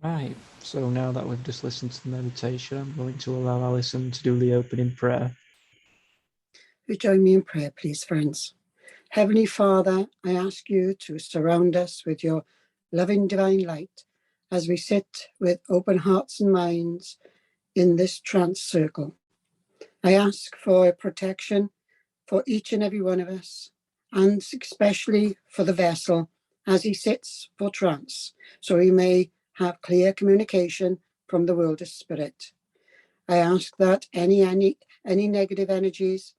Right, so now that we've just listened to the meditation, I'm going to allow Alison to do the opening prayer. You join me in prayer, please, friends. Heavenly Father, I ask you to surround us with your loving divine light as we sit with open hearts and minds in this trance circle. I ask for protection for each and every one of us, and especially for the vessel as he sits for trance, so he may have clear communication from the world of spirit. I ask that any negative energies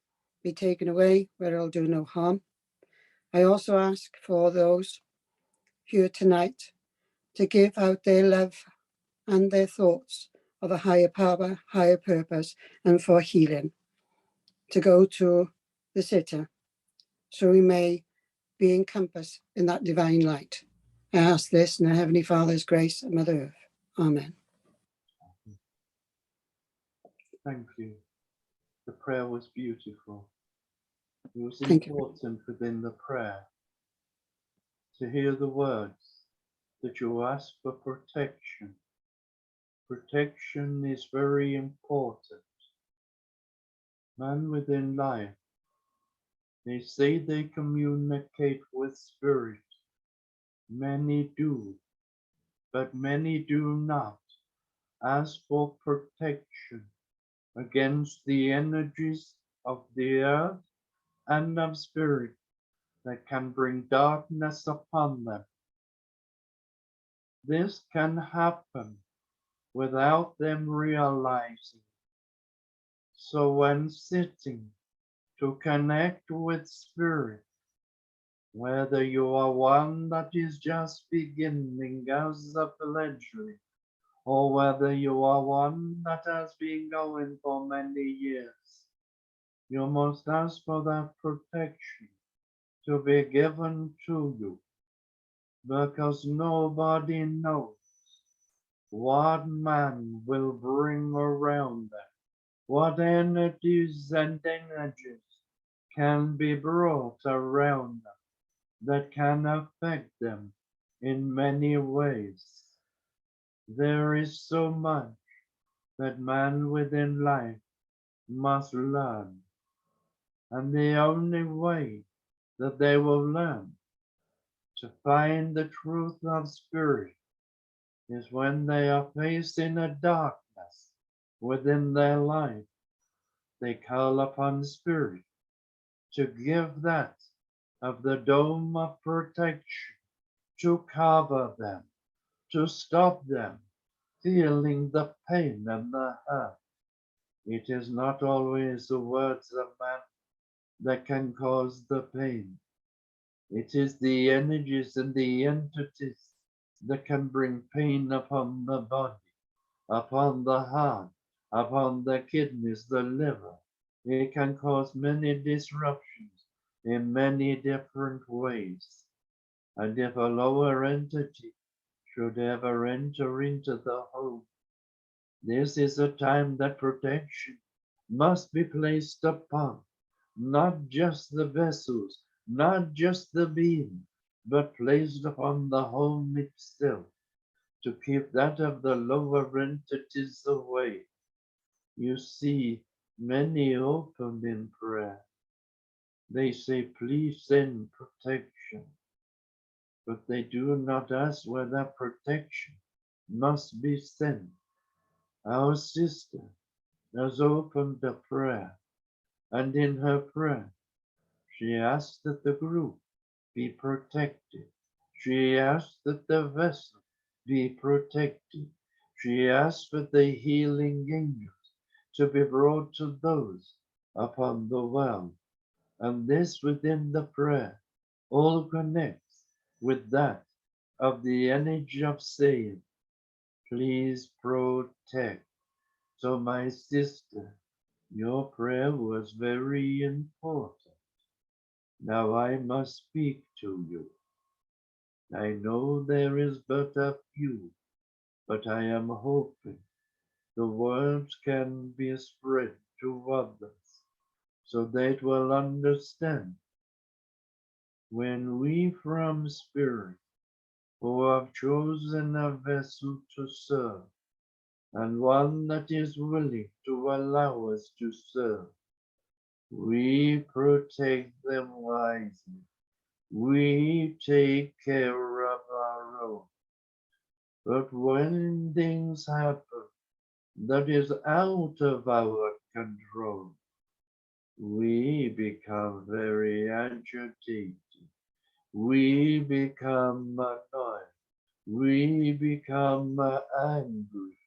be taken away where it'll do no harm. I also ask for those here tonight to give out their love and their thoughts of a higher power, higher purpose, and for healing, to go to the sitter, so we may be encompassed in that divine light. I ask this in our Heavenly Father's grace and Mother Earth. Amen. Thank you. The prayer was beautiful. It was Thank you. important within the prayer to hear the words that you ask for protection. Protection is very important. Man within life, they say they communicate with spirit. Many do, but many do not. Ask for protection against the energies of the earth and of spirit that can bring darkness upon them. This can happen without them realizing. So when sitting to connect with spirit, whether you are one that is just beginning as a fledgling, or whether you are one that has been going for many years, you must ask for that protection to be given to you, because nobody knows what man will bring around them, what entities and energies can be brought around them that can affect them in many ways. There is so much that man within life must learn, and the only way that they will learn to find the truth of spirit is when they are facing a darkness within their life. They call upon spirit to give that of the dome of protection to cover them, to stop them feeling the pain and the hurt. It is not always the words of man that can cause the pain. It is the energies and the entities that can bring pain upon the body, upon the heart, upon the kidneys, the liver. It can cause many disruptions in many different ways. And if a lower entity should ever enter into the home, this is a time that protection must be placed upon not just the vessels, not just the being, but placed upon the home itself to keep that of the lower entities away. You see, many open in prayer. They say, please send protection, but they do not ask where that protection must be sent. Our sister has opened a prayer, and in her prayer, she asked that the group be protected. She asked that the vessel be protected. She asked for the healing angels to be brought to those upon the well. And this within the prayer all connects with that of the energy of saying, please protect. So my sister, your prayer was very important. Now I must speak to you. I know there is but a few, but I am hoping the words can be spread to others so they will understand. When we from spirit who have chosen a vessel to serve, and one that is willing to allow us to serve. We protect them wisely. We take care of our own. But when things happen that is out of our control, we become very agitated. We become annoyed. We become angry.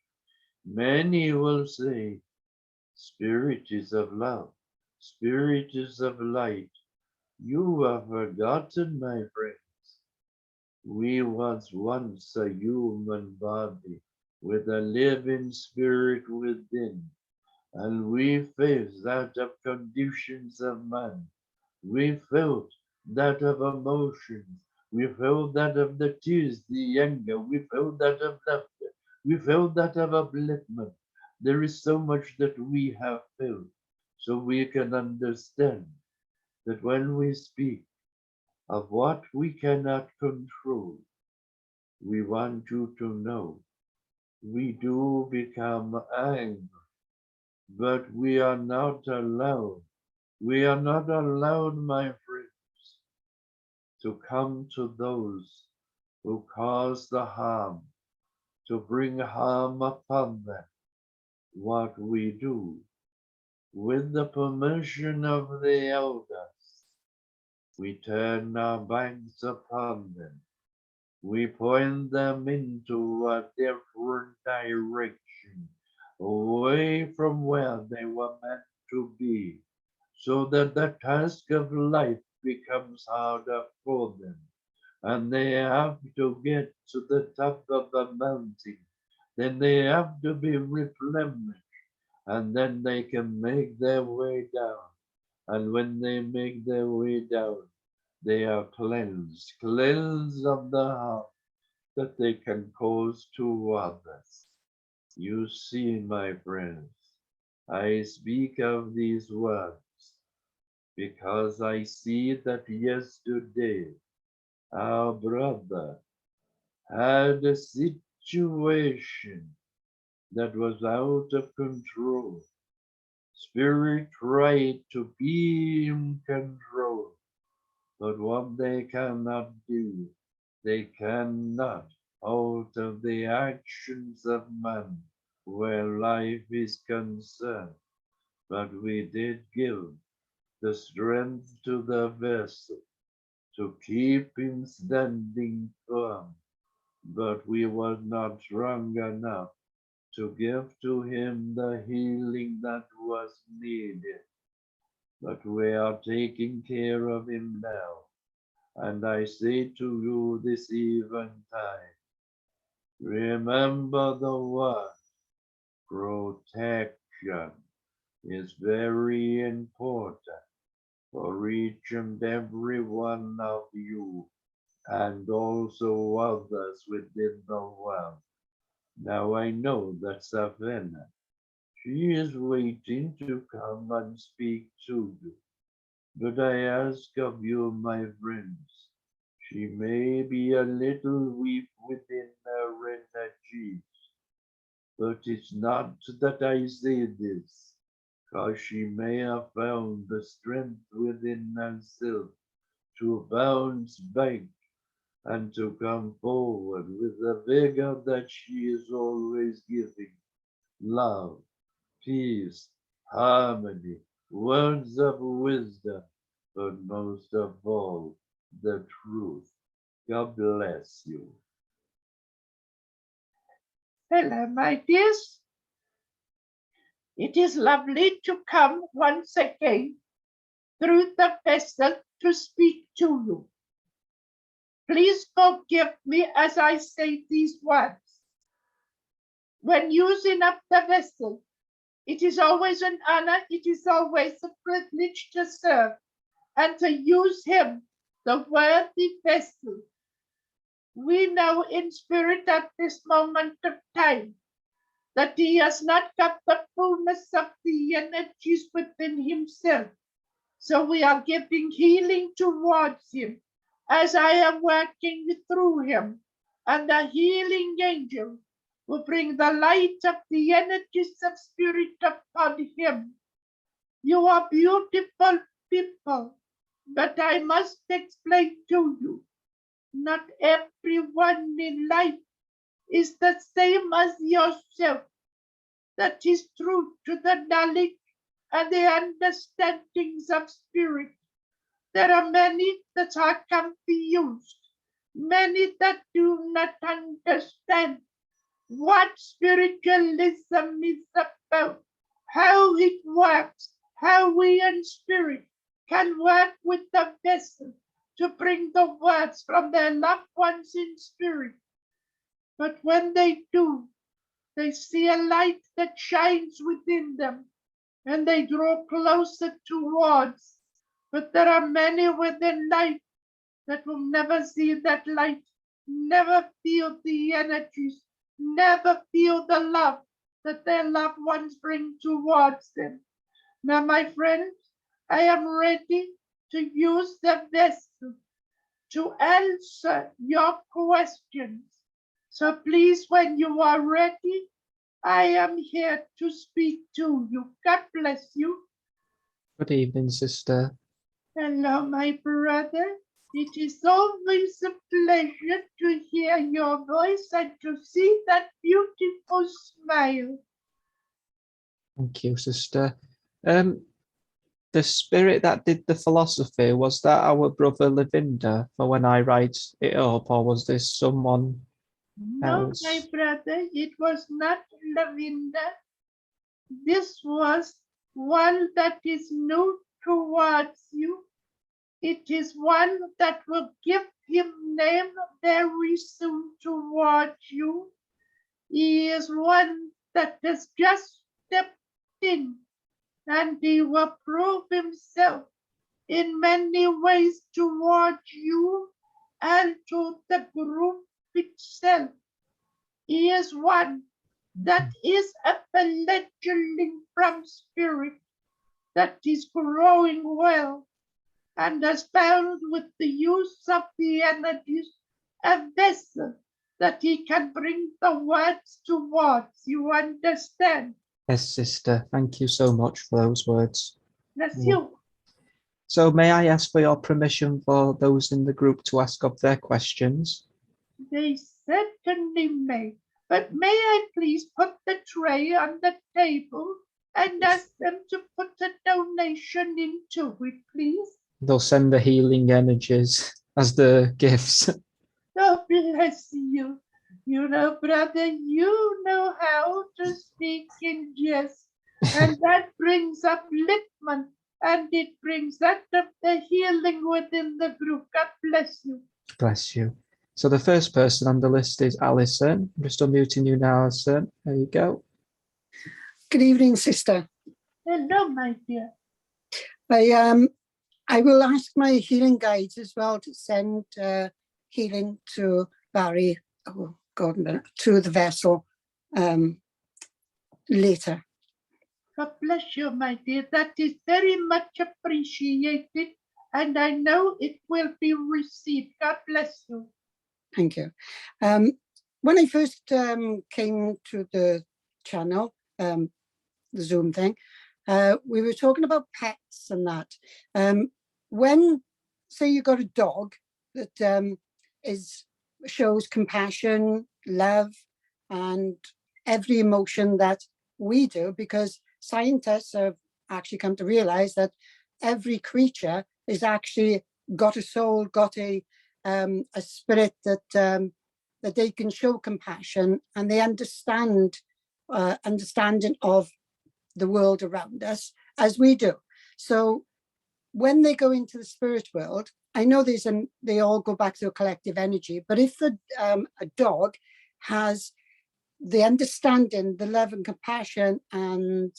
Many will say, Spirit is of love. Spirit is of light. You have forgotten, my friends. We was once a human body with a living spirit within, and we faced that of conditions of man. We felt that of emotions. We felt that of the tears, the anger. We felt that of laughter. We felt that of upliftment. There is so much that we have felt, so we can understand that when we speak of what we cannot control, we want you to know we do become angry, but we are not allowed. We are not allowed, my friends, to come to those who cause the harm, to bring harm upon them. What we do, with the permission of the elders, we turn our backs upon them. We point them into a different direction, away from where they were meant to be, so that the task of life becomes harder for them, and they have to get to the top of the mountain. Then they have to be replenished, and then they can make their way down. And when they make their way down, they are cleansed of the harm that they can cause to others. You see, my friends, I speak of these words because I see that yesterday our brother had a situation that was out of control. Spirit tried to be in control, but what they cannot do, they cannot alter the actions of man where life is concerned. But we did give the strength to the vessel to keep him standing firm, but we were not strong enough to give to him the healing that was needed. But we are taking care of him now. And I say to you this eventide, remember the word protection is very important for each and every one of you and also others within the world. Now I know that Savannah, she is waiting to come and speak to you. But I ask of you, my friends, she may be a little weak within her energies, but it's not that I say this, cause she may have found the strength within herself to bounce back and to come forward with the vigor that she is always giving. Love, peace, harmony, words of wisdom, but most of all, the truth. God bless you. Hello, my dears. It is lovely to come once again through the vessel to speak to you. Please forgive me as I say these words. When using up the vessel, it is always an honor, it is always a privilege to serve and to use him, the worthy vessel. We know in spirit at this moment of time that he has not got the fullness of the energies within himself. So we are giving healing towards him as I am working through him. and the healing angel will bring the light of the energies of spirit upon him. You are beautiful people, but I must explain to you, not everyone in life is the same as yourself. That is true to the knowledge and the understandings of spirit. There are many that are confused, many that do not understand what spiritualism is about, how it works, how we in spirit can work with the vessel to bring the words from their loved ones in spirit. But when they do, they see a light that shines within them and they draw closer towards. But there are many within life that will never see that light, never feel the energies, never feel the love that their loved ones bring towards them. Now, my friends, I am ready to use the vessel to answer your questions. So please, when you are ready, I am here to speak to you. God bless you. Good evening, sister. Hello, my brother. It is always a pleasure to hear your voice and to see that beautiful smile. Thank you, sister. The spirit that did the philosophy, was that our brother Lavinda for when I write it up, or was this someone No, else? my brother, it was not Lavinda. This was one that is new towards you. It is one that will give him name very soon towards you. He is one that has just stepped in, and he will prove himself in many ways towards you and to the group itself. He is one that is a fledgling from spirit that is growing well and has found with the use of the energies a vessel that he can bring the words towards. You understand? Yes, sister. Thank you so much for those words. Bless Yeah. you. So may I ask for your permission for those in the group to ask of their questions? They certainly may. But may I please put the tray on the table and ask them to put a donation into it, please? They'll send the healing energies as the gifts. God bless you. You know, brother, you know how to speak in jest. And that brings upliftment and it brings out of the healing within the group. God bless you. Bless you. So the first person on the list is Alison. I'm just unmuting you now, Alison. There you go. Good evening, sister. Hello, my dear. I will ask my healing guides as well to send healing to Barry, to the vessel later. God bless you, my dear. That is very much appreciated, and I know it will be received. God bless you. Thank you. When I first came to the channel, the Zoom thing, we were talking about pets and that. When, say, you got a dog that shows compassion, love, and every emotion that we do, because scientists have actually come to realize that every creature is actually got a soul, got a spirit that that they can show compassion, and they understanding of the world around us as we do. So when they go into the spirit world, I know they all go back to a collective energy, but if a dog has the understanding, the love and compassion, and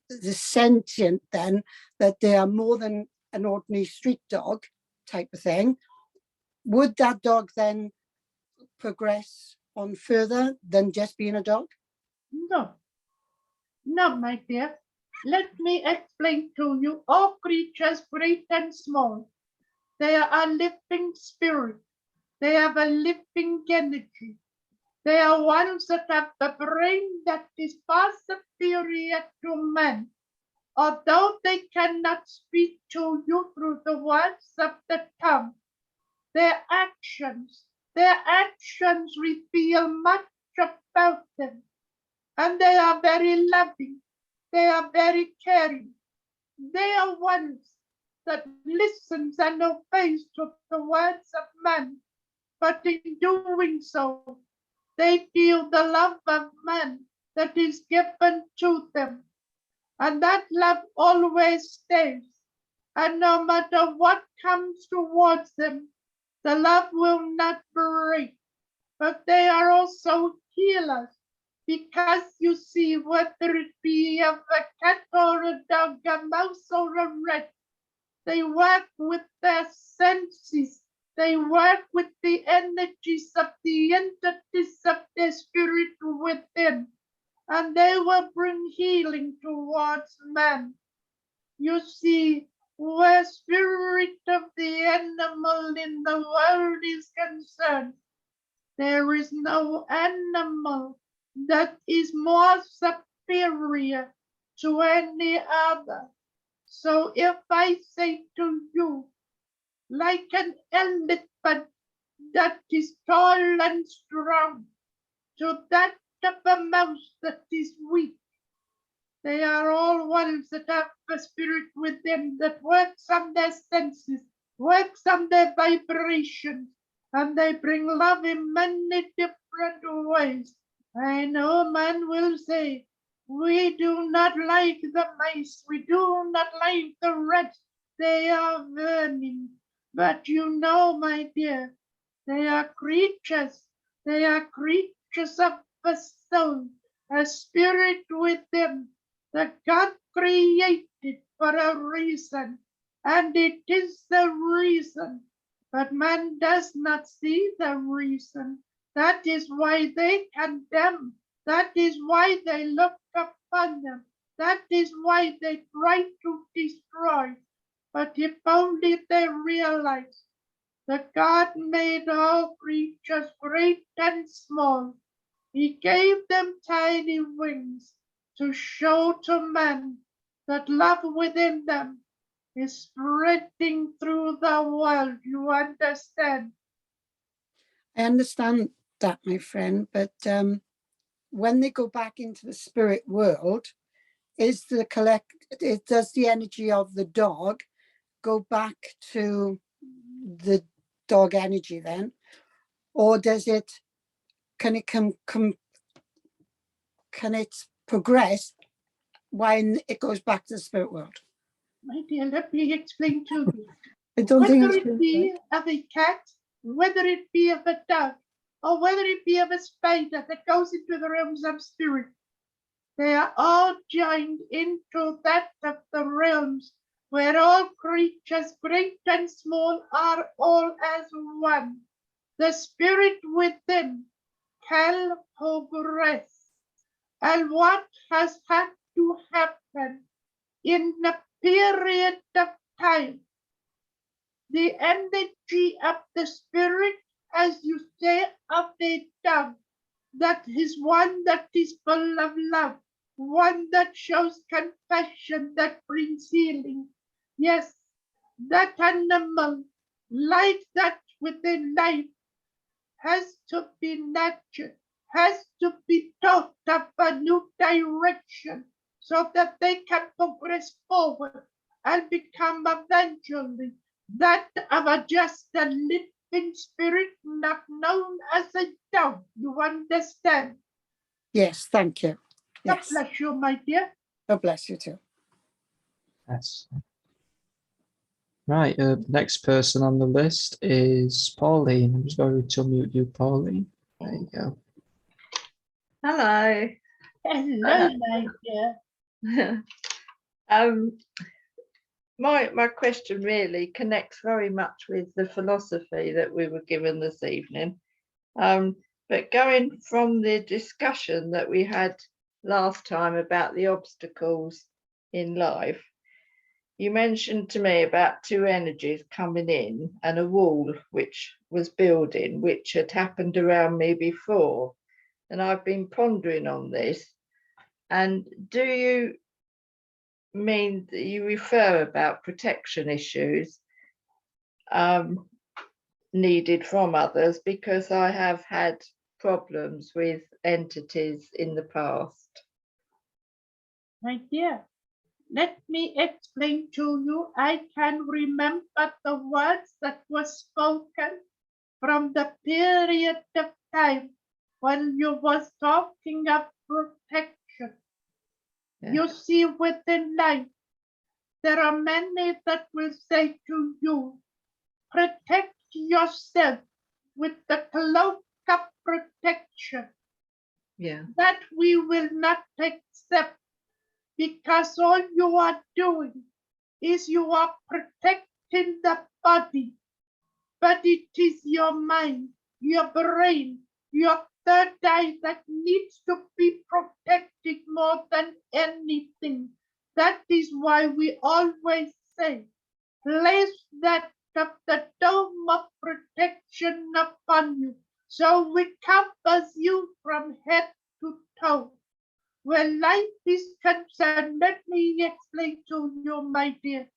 the sentient, then that they are more than an ordinary street dog type of thing, would that dog then progress on further than just being a dog? No, no, my dear. Let me explain to you, all creatures, great and small, they are living spirits. They have a living energy. They are ones that have the brain that is far superior to man. Although they cannot speak to you through the words of the tongue, their actions reveal much about them. And they are very loving. They are very caring. They are ones that listens and obeys to the words of man. But in doing so, they feel the love of man that is given to them. And that love always stays. And no matter what comes towards them, the love will not break. But they are also healers, because you see, whether it be of a cat or a dog, a mouse or a rat, they work with their senses. They work with the energies of the entities of their spirit within, and they will bring healing towards man. You see, where spirit of the animal in the world is concerned, there is no animal that is more superior to any other. So if I say to you, like an elephant that is tall and strong, to that of a mouse that is weak, they are all ones that have a spirit within that works on their senses, works on their vibrations, and they bring love in many different ways. I know man will say, we do not like the mice, we do not like the rats, they are vermin. But you know, my dear, they are creatures of a soul, a spirit within that God created for a reason, and it is the reason. But man does not see the reason. That is why they condemn. That is why they look upon them. That is why they try to destroy. But if only they realize that God made all creatures great and small, He gave them tiny wings to show to man that love within them is spreading through the world. You understand? I understand that, my friend, but when they go back into the spirit world, does the energy of the dog go back to the dog energy then, or can it progress when it goes back to the spirit world? My dear, let me explain to you. I don't think Whether it's it be of a cat, whether it be of a dog, or whether it be of a spider that goes into the realms of spirit, they are all joined into that of the realms where all creatures, great and small, are all as one. The spirit within can progress. And what has had to happen in a period of time, the energy of the spirit, as you say, of the dove, that is one that is full of love, one that shows compassion, that brings healing. Yes, that animal, like that within life, has to be nurtured, has to be taught of a new direction so that they can progress forward and become eventually that of a just a living spirit, not known as a dove. You understand? Yes, thank you. God Yes, bless you, my dear. God bless you too. Yes. Right, next person on the list is Pauline. I'm just going to mute you, Pauline. There you go. Hello. Hello, my dear. My question really connects very much with the philosophy that we were given this evening. But going from the discussion that we had last time about the obstacles in life, you mentioned to me about two energies coming in and a wall which was building, which had happened around me before. And I've been pondering on this. And do you mean that you refer about protection issues needed from others? Because I have had problems with entities in the past. My dear, let me explain to you. I can remember the words that were spoken from the period of time when you was talking of protection. Yeah. You see, within life, there are many that will say to you, protect yourself with the cloak of protection. Yeah. That we will not accept, because all you are doing is you are protecting the body, but it is your mind, your brain, your third eye that needs to be protected more than anything. That is why we always say, place that of the dome of protection upon you, so it covers you from head to toe. Where life is concerned, let me explain to you, my dear.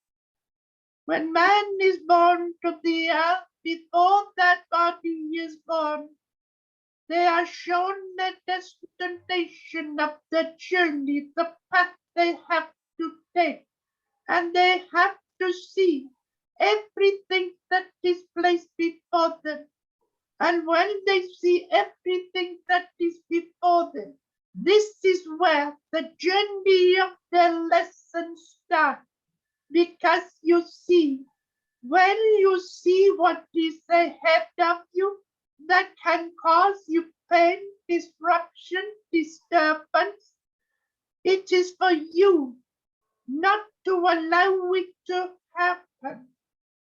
When man is born to the earth, before that body is born, they are shown the destination of the journey, the path they have to take, and they have to see everything that is placed before them. And when they see everything that is before them, this is where the journey of their lesson starts. Because you see, when you see what is ahead of you, that can cause you pain, disruption, disturbance, it is for you not to allow it to happen.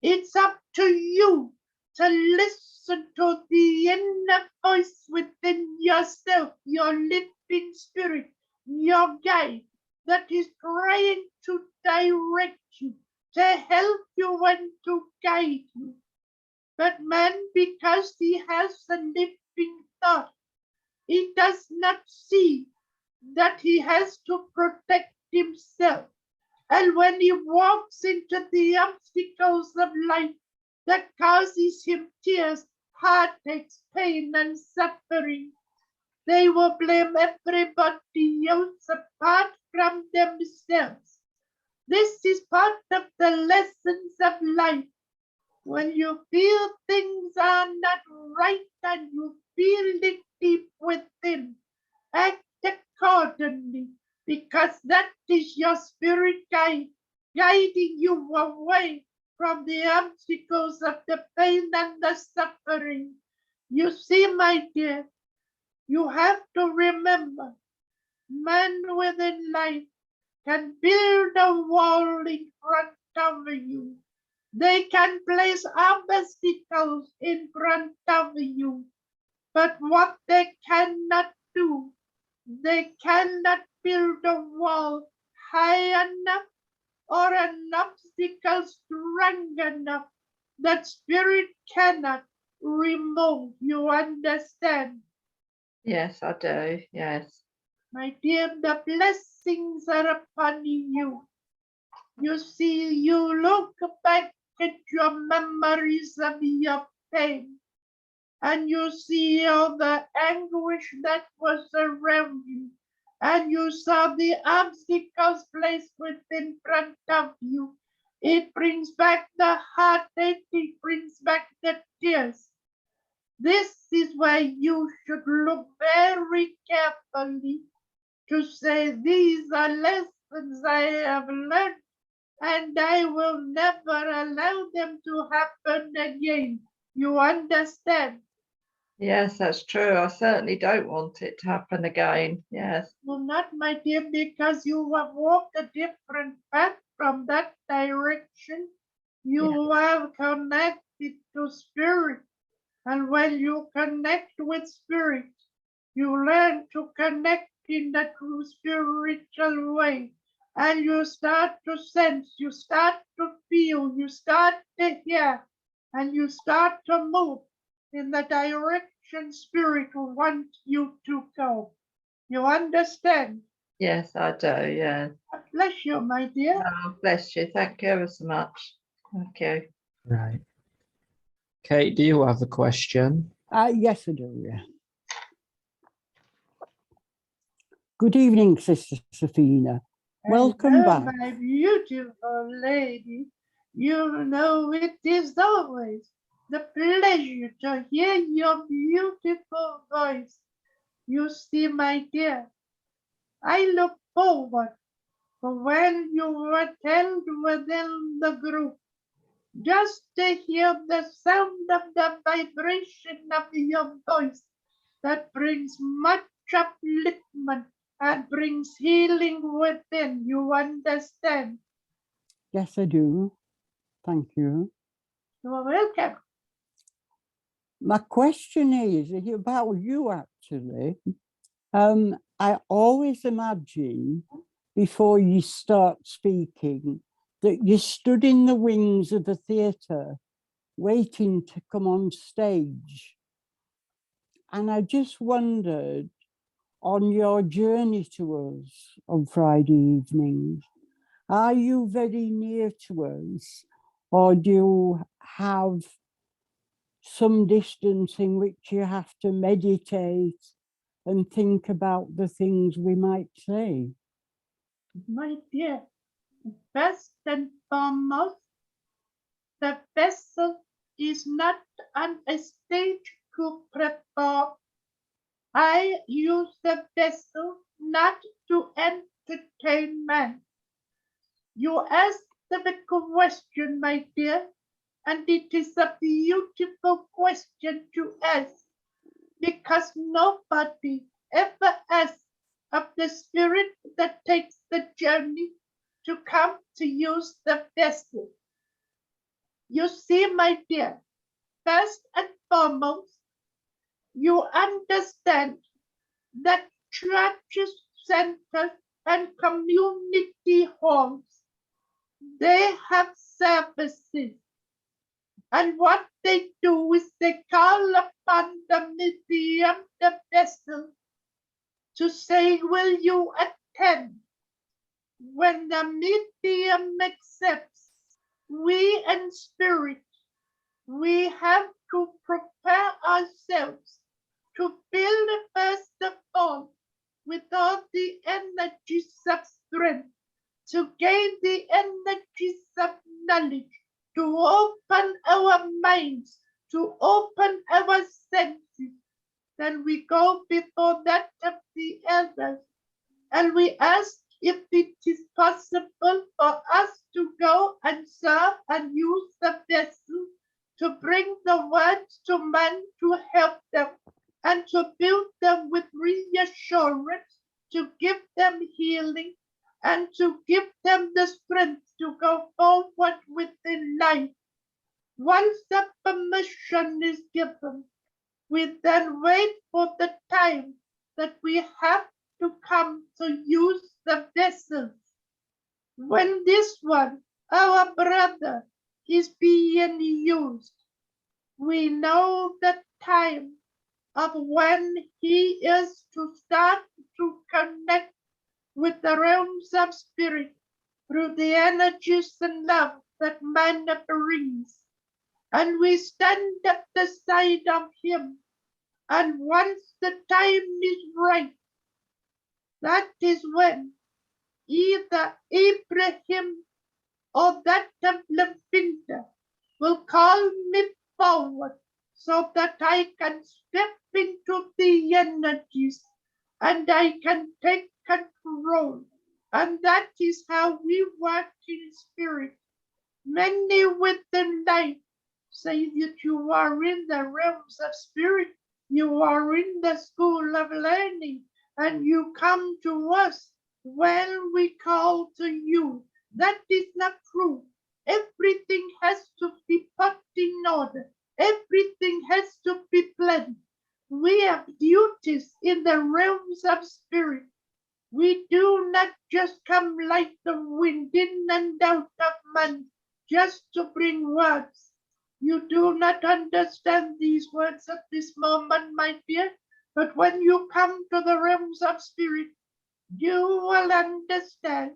It's up to you to listen to the inner voice within yourself, your living spirit, your guide that is trying to direct you, to help you and to guide you. But man, because he has a living thought, he does not see that he has to protect himself. And when he walks into the obstacles of life that causes him tears, heartaches, pain, and suffering, they will blame everybody else apart from themselves. This is part of the lessons of life. When you feel things are not right and you feel it deep within, act accordingly, because that is your spirit guide, guiding you away from the obstacles of the pain and the suffering. You see, my dear, you have to remember, man within life can build a wall in front of you. They can place obstacles in front of you. But what they cannot do, they cannot build a wall high enough or an obstacle strong enough that spirit cannot remove. You understand? Yes, I do. Yes. My dear, the blessings are upon you. You see, you look back at your memories of your pain, and you see all the anguish that was around you, and you saw the obstacles placed within front of you. It brings back the heartache, it brings back the tears. This is why you should look very carefully to say, these are lessons I have learned, and I will never allow them to happen again. You understand? Yes, that's true. I certainly don't want it to happen again. Yes. Well, not, my dear, because you have walked a different path from that direction. You have connected to spirit. And when you connect with spirit, you learn to connect in the true spiritual way. and you start to sense, you start to feel, you start to hear, and you start to move in the direction Spirit wants you to go. You understand? Yes, I do. Yeah. God bless you, my dear. Oh, bless you. Thank you ever so much. Thank you. Right. Kate, do you have a question? Yes, I do, yeah. Good evening, Sister Safina. Welcome Hello, back. my beautiful lady. You know it is always the pleasure to hear your beautiful voice. You see, my dear, I look forward for when you attend within the group, just to hear the sound of the vibration of your voice that brings much upliftment and brings healing within. You understand? Yes, I do. Thank you. You are welcome. My question is about you, actually. I always imagine before you start speaking that you stood in the wings of the theatre waiting to come on stage. And I just wondered, on your journey to us on Friday evenings, are you very near to us, or do you have some distance in which you have to meditate and think about the things we might say? My dear, first and foremost, the vessel is not on a stage to perform. I use the vessel not to entertain man. You asked the question, my dear, and it is a beautiful question to ask, because nobody ever asks of the spirit that takes the journey to come to use the vessel. You see, my dear, first and foremost, you understand that churches, centers, and community halls, they have services. And what they do is they call upon the medium, the vessel, to say, will you attend? When the medium accepts, we in spirit, we have to prepare ourselves to build first of all with all the energies of strength, to gain the energies of knowledge, to open our minds, to open our senses. Then we go before that of the elders and we ask if it is possible for us to go and serve and use the vessel to bring the words to man, to help them and to build them with reassurance, to give them healing and to give them the strength to go forward within life. Once the permission is given, we then wait for the time that we have to come to use the vessels. When this one, our brother, is being used, we know the time of when he is to start to connect with the realms of spirit through the energies and love that man brings. And we stand at the side of him. And once the time is right, that is when either Abraham or that of Lavinda will call me forward so that I can step into the energies and I can take control. And that is how we work in spirit. Many within life say that you are in the realms of spirit, you are in the school of learning, and you come to us when we call to you. That is not true. Everything has to be put in order. Everything has to be planned. We have duties in the realms of spirit. We do not just come like the wind in and out of man just to bring words. You do not understand these words at this moment, my dear, but when you come to the realms of spirit, you will understand.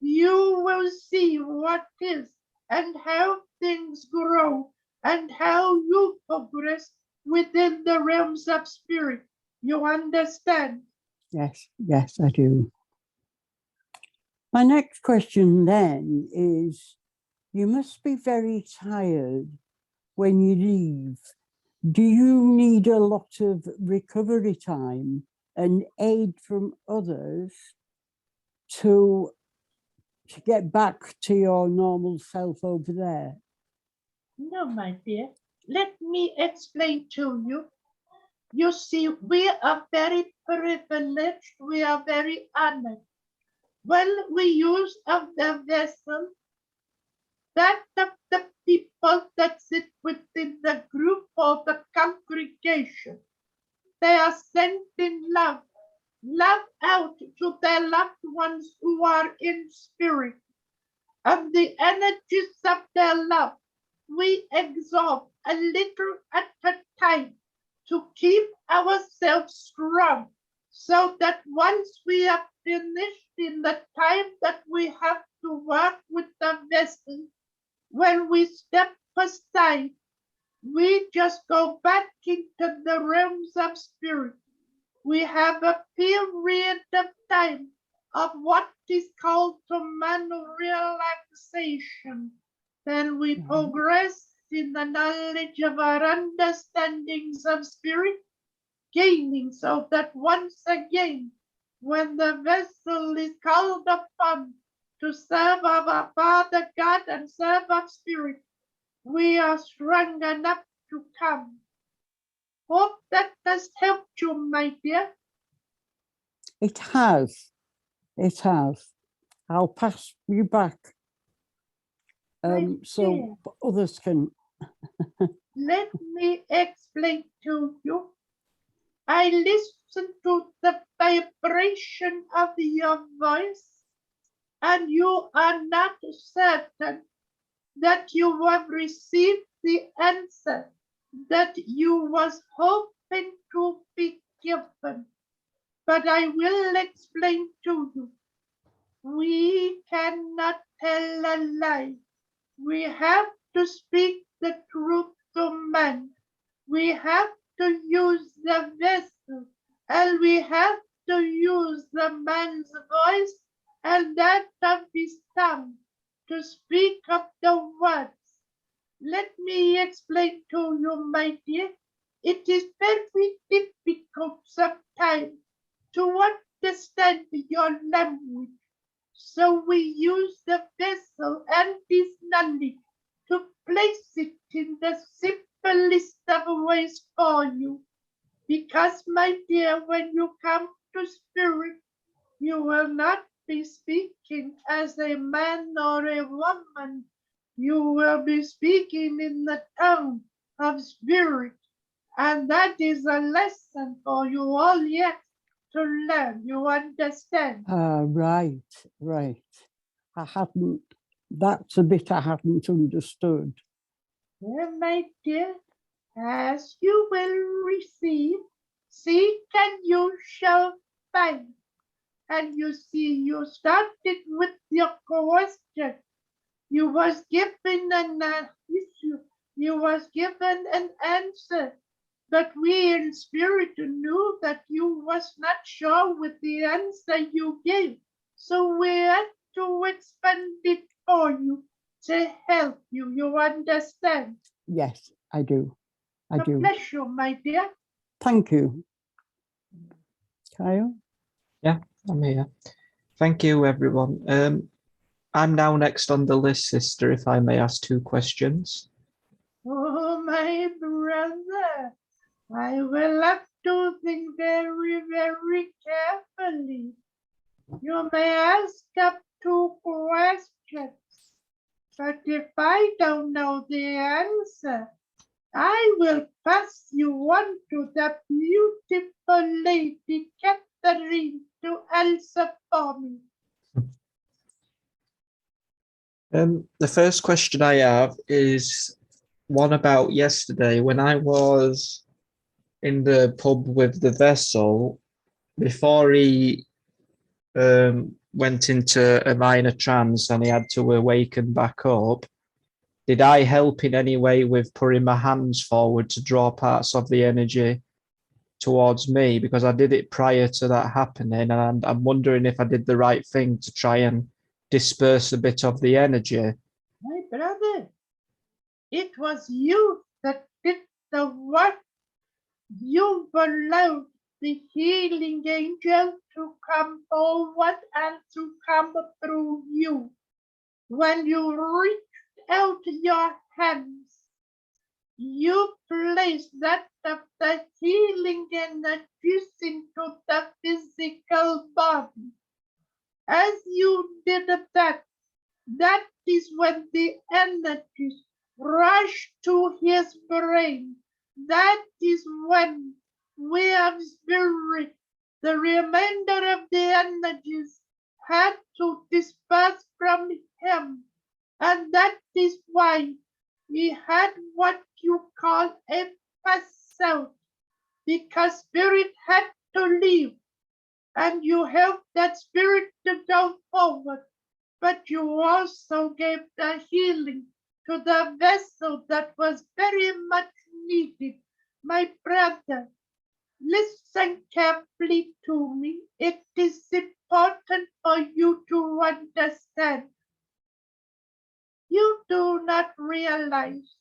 You will see what is and how things grow and how you progress within the realms of spirit. You understand? Yes, yes, I do. My next question then is, you must be very tired when you leave. Do you need a lot of recovery time and aid from others to get back to your normal self over there? No, my dear. Let me explain to you. You see, we are very privileged. We are very honored. When we use of the vessel, that of the people that sit within the group or the congregation, they are sent in love out to their loved ones who are in spirit. And the energies of their love, we exalt a little at a time to keep ourselves strong, so that once we are finished in the time that we have to work with the vessel, when we step aside, we just go back into the realms of spirit. We have a period of time of what is called total relaxation. Then we progress in the knowledge of our understandings of spirit, gaining so that once again, when the vessel is called upon to serve our Father God and serve our spirit, we are strong enough to come. Hope that has helped you, my dear. It has. It has. I'll pass you back so others can. Let me explain to you. I listen to the vibration of your voice, and you are not certain that you have received the answer that you was hoping to be given. But I will explain to you. We cannot tell a lie. We have to speak the truth to man. We have to use the vessel, and we have to use the man's voice and that of his tongue to speak of the words. Let me explain to you, my dear. It is very difficult sometimes to understand your language. So we use the vessel and this knowledge to place it in the simplest of ways for you. Because, my dear, when you come to spirit, you will not be speaking as a man or a woman. You will be speaking in the tongue of spirit. And that is a lesson for you all yet to learn. You understand? Right. I hadn't, that's a bit I hadn't understood. Well, my dear, as you will receive, seek and you shall find. And you see, you started with your question. You was given an issue. You was given an answer. But we in spirit knew that you was not sure with the answer you gave. So we had to expand it for you to help you. You understand? Yes, I do. I do. Bless you, my dear. Thank you. Kyle? Yeah, I'm here. Thank you, everyone. I'm now next on the list, sister, if I may ask 2 questions. Oh, my brother, I will have to think very, very carefully. You may ask up 2 questions, but if I don't know the answer, I will pass you on to the beautiful Lady Catherine. Catherine to answer for me. The first question I have is one about yesterday when I was in the pub with the vessel before he went into a minor trance and he had to awaken back up. Did I help in any way with putting my hands forward to draw parts of the energy towards me? Because I did it prior to that happening, and I'm wondering if I did the right thing to try and disperse a bit of the energy. My brother, it was you that did the work. You allowed the healing angel to come forward and to come through you. When you reached out your hands, you placed that of the healing energies into the physical body. As you did that, that is when the energies rush to his brain. That is when we have spirit. The remainder of the energies had to disperse from him. And that is why he had what you call a pass out, because spirit had to leave. And you helped that spirit to go forward. But you also gave the healing to the vessel that was very much needed. My brother, listen carefully to me. It is important for you to understand. You do not realize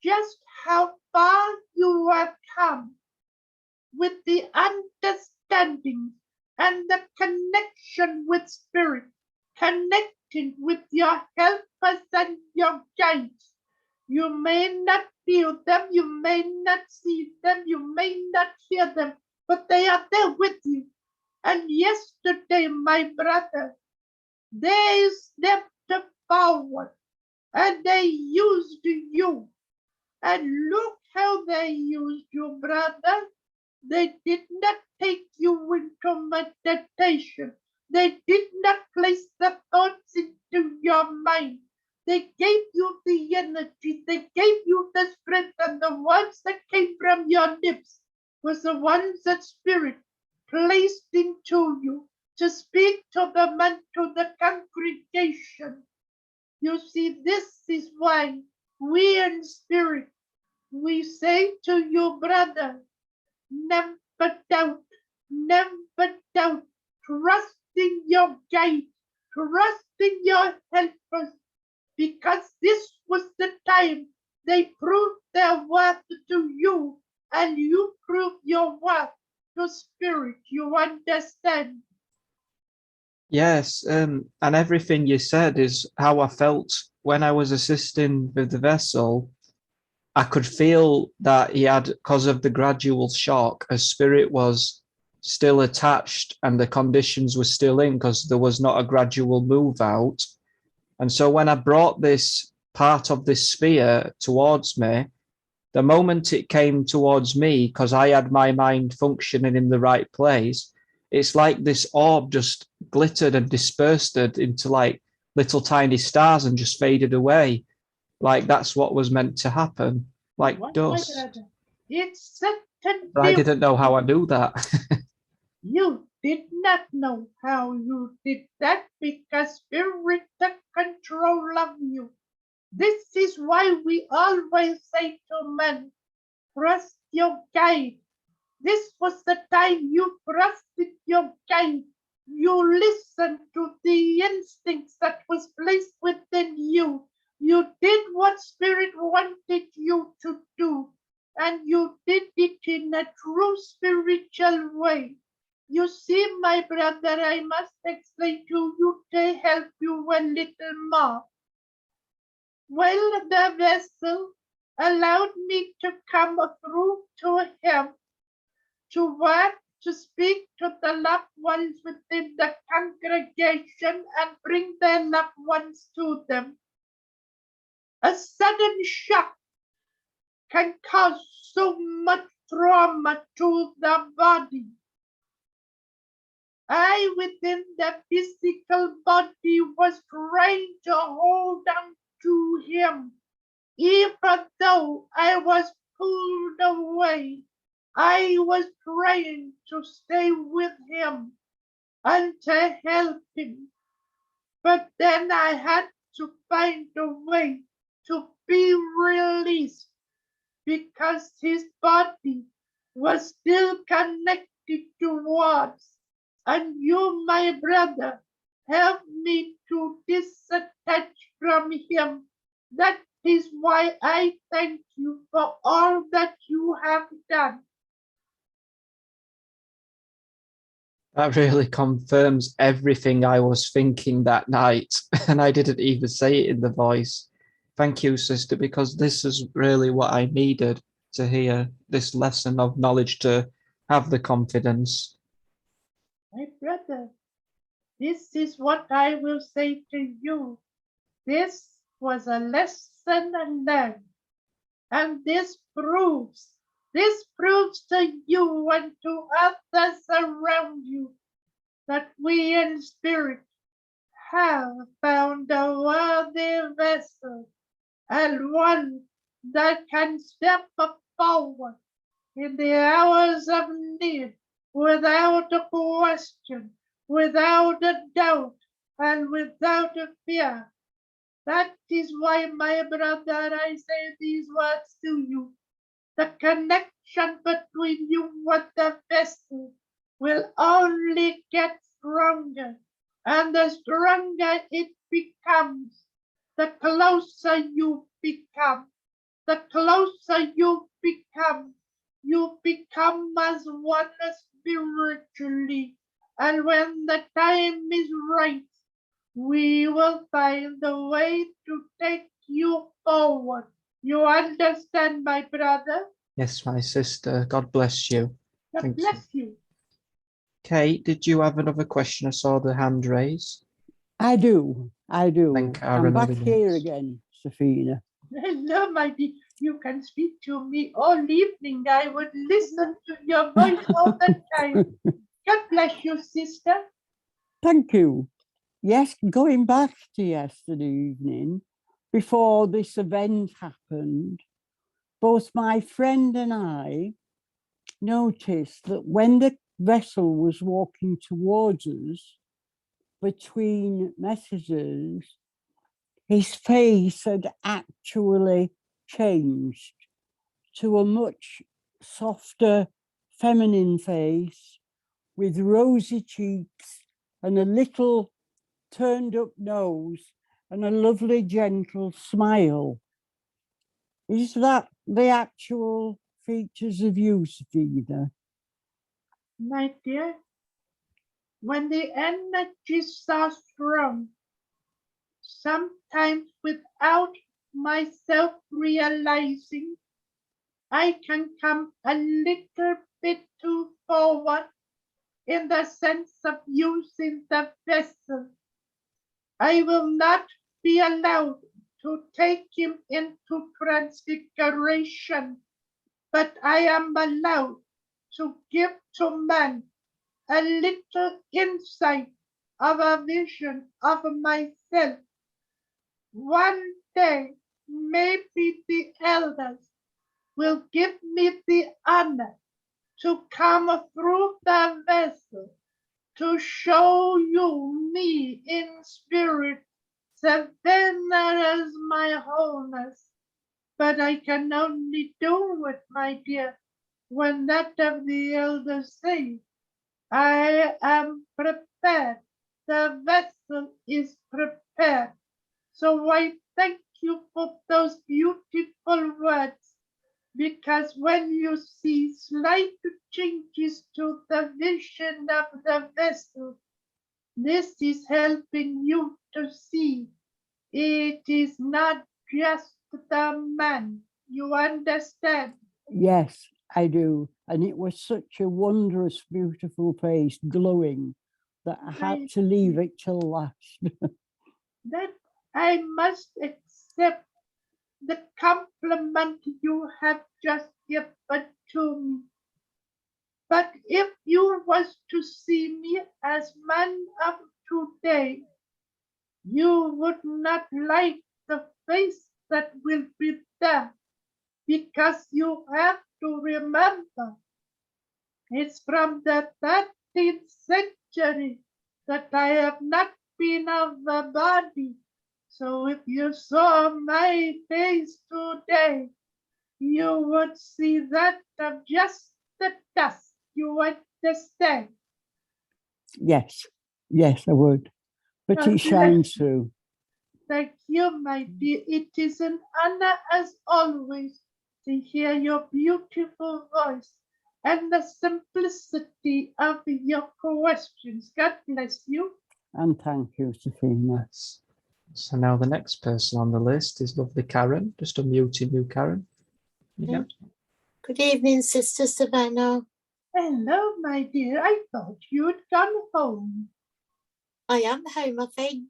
just how far you have come with the understanding and the connection with spirit, connecting with your helpers and your guides. You may not feel them, you may not see them, you may not hear them, but they are there with you. And yesterday, my brother, they stepped forward and they used you. And look how they used you, brother. They did not take you into meditation. They did not place the thoughts into your mind. They gave you the energy. They gave you the strength, and the words that came from your lips was the ones that Spirit placed into you to speak to them and to the congregation. You see, this is why we in Spirit, we say to you, brother, never doubt, never doubt. Trust in your guide, trust in your helpers, because this was the time they proved their worth to you, and you proved your worth to Spirit. You understand? Yes, and everything you said is how I felt when I was assisting with the vessel. I could feel that he had, because of the gradual shock, a spirit was still attached and the conditions were still in because there was not a gradual move out. And so when I brought this part of this sphere towards me, the moment it came towards me, because I had my mind functioning in the right place, it's like this orb just glittered and dispersed into like little tiny stars and just faded away. Like that's what was meant to happen, like What, dust. my brother? It's certain. But I didn't know how I do that. You did not know how you did that because Spirit took control of you. This is why we always say to men, trust your guide. This was the time you trusted your guide. You listened to the instincts that was placed within you. You did what Spirit wanted you to do, and you did it in a true spiritual way. You see, my brother, I must explain to you to help you a little more. Well, the vessel allowed me to come through to him, to work, to speak to the loved ones within the congregation and bring their loved ones to them. A sudden shock can cause so much trauma to the body. I, within the physical body, was trying to hold on to him. Even though I was pulled away, I was trying to stay with him and to help him. But then I had to find a way to be released because his body was still connected towards, and you, my brother, helped me to disattach from him. That is why I thank you for all that you have done. That really confirms everything I was thinking that night, and I didn't even say it in the voice. Thank you, sister, because this is really what I needed to hear, this lesson of knowledge, to have the confidence. My brother, this is what I will say to you. This was a lesson learned, and this proves to you and to others around you that we in spirit have found a worthy vessel and one that can step forward in the hours of need without a question, without a doubt, and without a fear. That is why, my brother, I say these words to you. The connection between you and the vessel will only get stronger, and the stronger it becomes, the closer you become. The closer you become as one spiritually. And when the time is right, we will find a way to take you forward. You understand, my brother? Yes, my sister. God bless you. God Thank you. bless you. Kate, did you have another question? I saw the hand raise. I do. Then Karen I'm back will be here next. again, Safina. Hello, my dear. You can speak to me all evening. I would listen to your voice all the time. God bless you, sister. Thank you. Yes, going back to yesterday evening, before this event happened, both my friend and I noticed that when the vessel was walking towards us, between messages, his face had actually changed to a much softer, feminine face with rosy cheeks and a little turned up nose and a lovely, gentle smile. Is that the actual features of you, Safina? My dear, when the energies are strong, sometimes without myself realizing, I can come a little bit too forward in the sense of using the vessel. I will not be allowed to take him into transfiguration, but I am allowed to give to man a little insight of a vision of myself. One day, maybe the elders will give me the honor to come through the vessel to show you me in spirit, Savannah as my wholeness. But I can only do it, my dear, when that of the elders say, I am prepared, the vessel is prepared. So I thank you for those beautiful words, because when you see slight changes to the vision of the vessel, this is helping you to see it is not just the man. You understand? Yes, I do. And it was such a wondrous, beautiful face, glowing, that I had to leave it till last. That I must accept the compliment you have just given to me. But if you was to see me as man of today, you would not like the face that will be there, because you have to remember it's from the 13th century that I have not been of the body. So if you saw my face today, you would see that of just the dust. You understand? Yes, yes, I would. But God it shines bless you. through. Thank you, my dear. It is an honor, as always, to hear your beautiful voice and the simplicity of your questions. God bless you. And thank you, Safina. Yes. So now the next person on the list is lovely Karen. Just unmuting you, Karen. Yeah. Good evening, Sister Savannah. Hello, my dear. I thought you'd gone home. I am home, I think.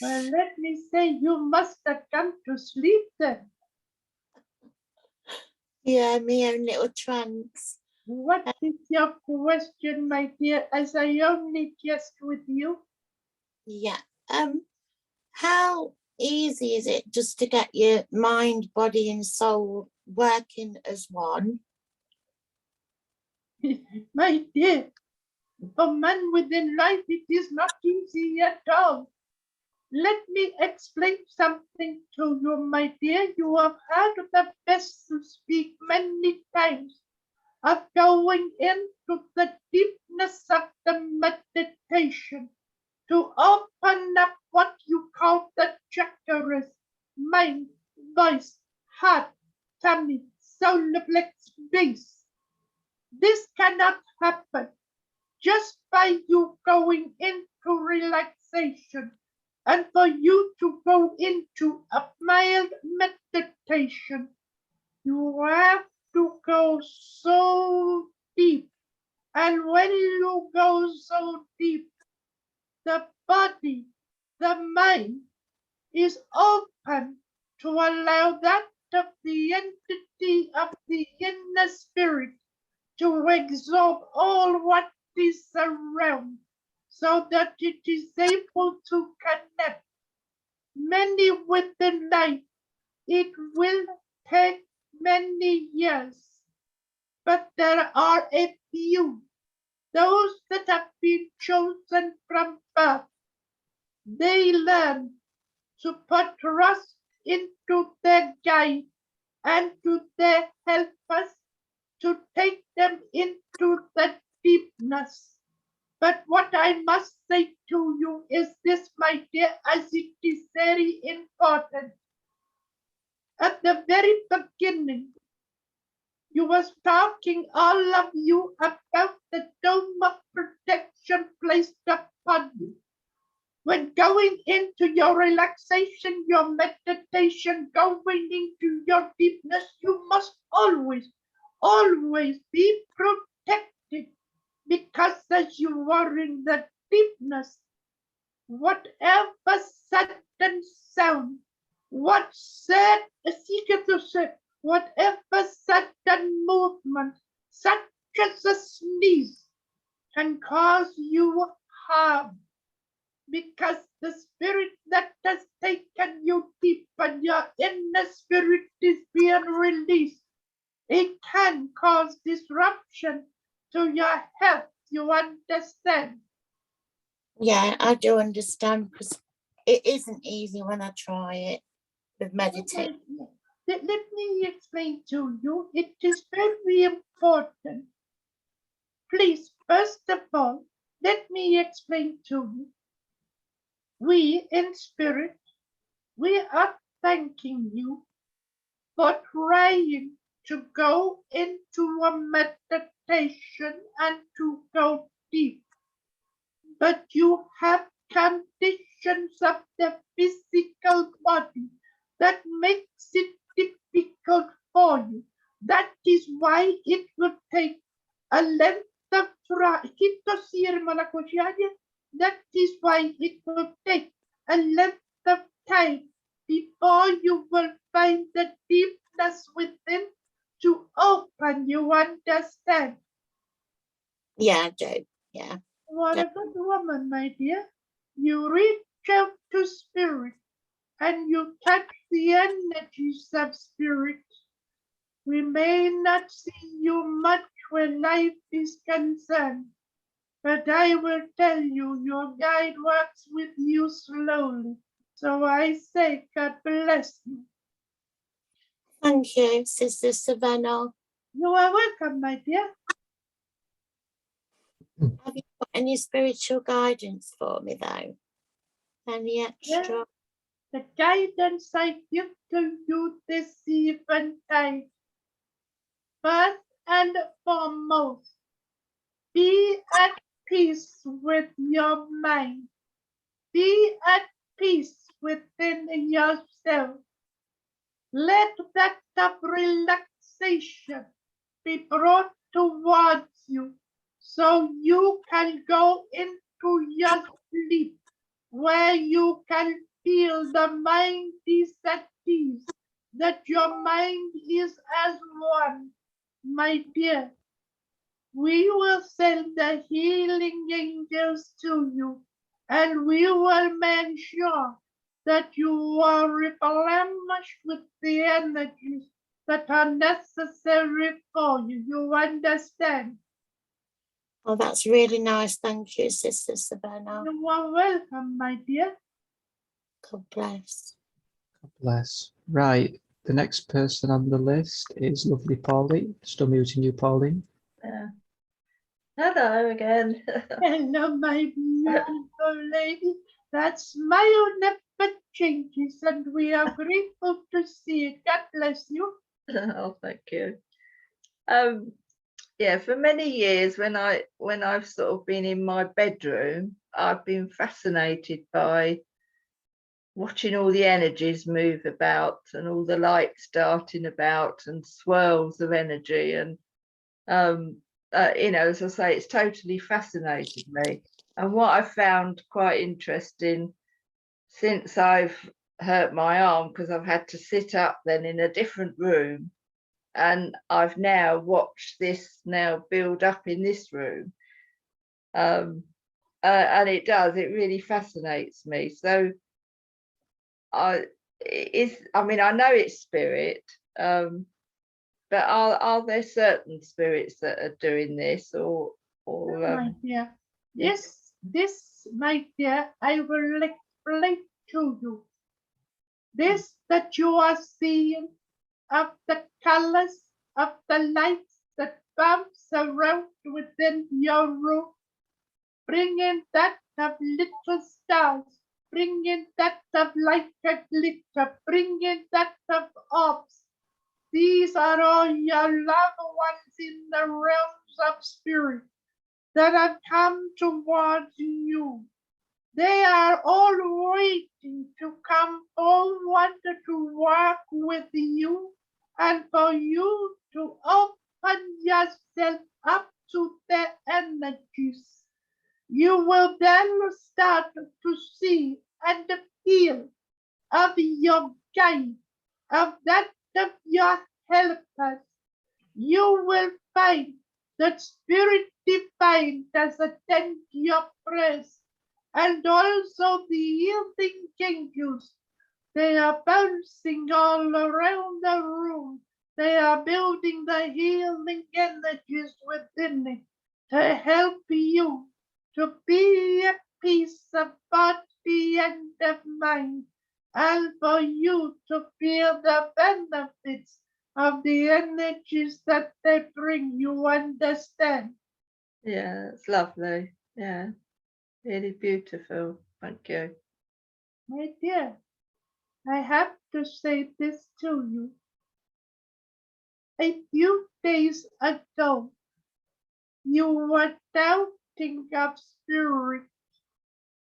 Well, let me say, you must have gone to sleep then. Yeah, my own little trance. What is your question, my dear, as I only jest with you? Yeah. How easy is it just to get your mind, body, and soul working as one? My dear, for man within life, it is not easy at all. Let me explain something to you, my dear. You have heard the vessel speak many times of going into the deepness of the meditation to open up what you call the chakras: mind, voice, heart, tummy, solar plexus, base. This cannot happen just by you going into relaxation and for you to go into a mild meditation. You have to go so deep. And when you go so deep, the body, the mind is open to allow that of the entity of the inner spirit to absorb all what is around, so that it is able to connect. Many within life, it will take many years, but there are a few, those that have been chosen from birth. They learn to put trust into their guide and to their helpers to take them into the deepness. But what I must say to you is this, my dear, as it is very important. At the very beginning, you was talking, all of you, about the dome of protection placed upon you. When going into your relaxation, your meditation, going into your deepness, you must always be protected, because as you are in the deepness, whatever sudden sound, whatever sudden movement, such as a sneeze, can cause you harm, because the spirit that has taken you deep and your inner spirit is being released. It can cause disruption to your health. You understand? Yeah, I do understand, because it isn't easy when I try it with meditation. Let me explain to you. It is very important. Please, first of all, let me explain to you. We in spirit, we are thanking you for trying to go into a meditation and to go deep. But you have conditions of the physical body that makes it difficult for you. That is why it will take a length of time. That is why it will take a length of time before you will find the deepness within to open Can you understand? Yeah, I do. Yeah. What a good woman, my dear. You reach out to spirit and you touch the energies of spirit. We may not see you much when life is concerned, but I will tell you, your guide works with you slowly. So I say, God bless you. Thank you, Sister Savannah. You are welcome, my dear. Have you got any spiritual guidance for me, though? Any extra? The guidance I give to you this eventide, first and foremost, be at peace with your mind. Be at peace within yourself. Let that of relaxation be brought towards you so you can go into your sleep where you can feel the mind is at peace, that your mind is as one. My dear, we will send the healing angels to you, and we will make sure that you are replenished with the energies that are necessary for you. You understand? Oh, that's really nice. Thank you, Sister Savannah. You are welcome, my dear. God bless. God bless. Right. The next person on the list is lovely Pauline. Still muting you, Pauline. Yeah. Hello again. Hello, my beautiful lady. That smile never changes, and we are grateful to see it. God bless you. Oh, thank you. Yeah, for many years when I've sort of been in my bedroom, I've been fascinated by watching all the energies move about and all the lights darting about and swirls of energy. And you know, as I say, it's totally fascinated me. And what I found quite interesting since I've hurt my arm, because I've had to sit up then in a different room, and I've now watched this now build up in this room, and it really fascinates me. So I mean, I know it's spirit, but are there certain spirits that are doing this, or My dear, this, my dear, I will explain to you. This that you are seeing of the colors of the lights that bounce around within your room, bringing that of little stars, bringing that of light and glitter, bringing that of orbs. These are all your loved ones in the realms of spirit that have come towards you. They are all waiting to come forward to work with you and for you to open yourself up to their energies. You will then start to see and feel of your guide, of that of your helpers. You will find that Spirit Divine does attend your prayers, and also the yielding angels. They are bouncing all around the room. They are building the healing energies within it to help you to be at peace of body and of mind, and for you to feel the benefits of the energies that they bring. You understand? yeah, it's lovely. Yeah, really beautiful. Thank you. My dear, I have to say this to you. A few days ago, you were doubting of spirit.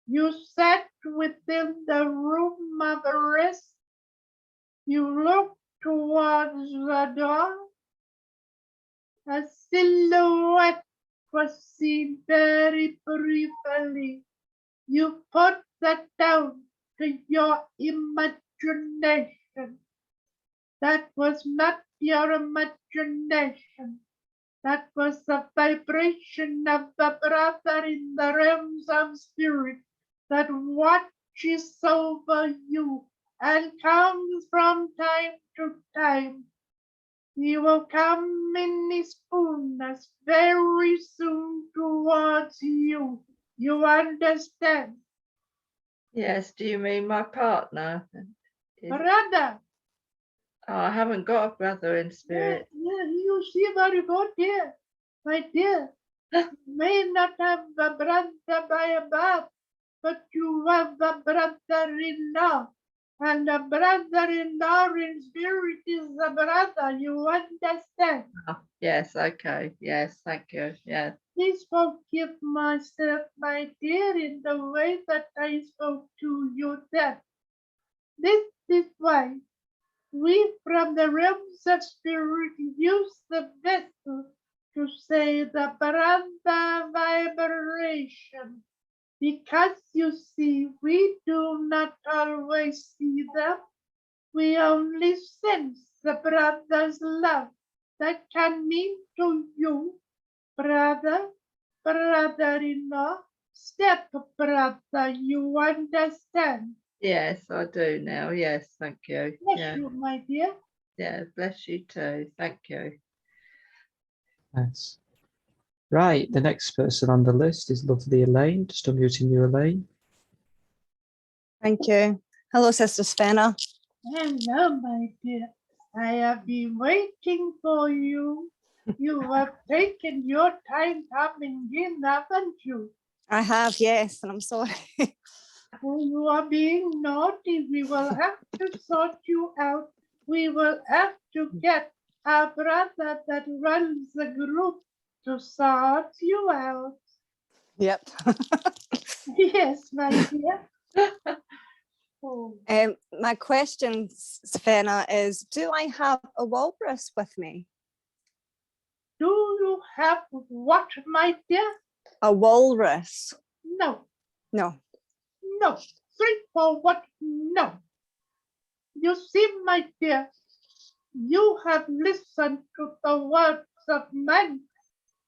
You sat within the room of rest. You looked towards the door. A silhouette was seen very briefly. You put that down to your imagination. That was not your imagination. That was the vibration of the brother in the realms of spirit that watches over you and comes from time to time. He will come in his fullness very soon towards you. You understand? Yes, do you mean my partner? Brother. Oh, I haven't got a brother in spirit. Yeah, you see very good, dear. My dear, you may not have a brother by above, but you have a brother-in-law. And a brother-in-law in spirit is a brother, you understand? Oh, yes, okay. Yes, thank you. Yeah. Please forgive myself, my dear, in the way that I spoke to you then. This is why we from the realms of spirit use the vessel to say the brother vibration. Because you see, we do not always see them. We only sense the brother's love that can mean to you, brother, brother-in-law, step-brother, you understand? Yes, I do now. Yes, thank you. Bless Yeah. you, my dear. Yeah, bless you too. Thank you. Yes. Right, the next person on the list is lovely Elaine. Just unmuting you, Elaine. Thank you. Hello, Sister Svenna. Hello, my dear. I have been waiting for you. You have taken your time coming in, haven't you? I have, yes, and I'm sorry. Oh, you are being naughty. We will have to sort you out. We will have to get our brother that runs the group to sort you out. Yep. Yes, my dear. Oh. My question, Svenna, is do I have a walrus with me? Do you have what, my dear? A walrus? No. No. No. Straightforward, no. You see, my dear, you have listened to the words of men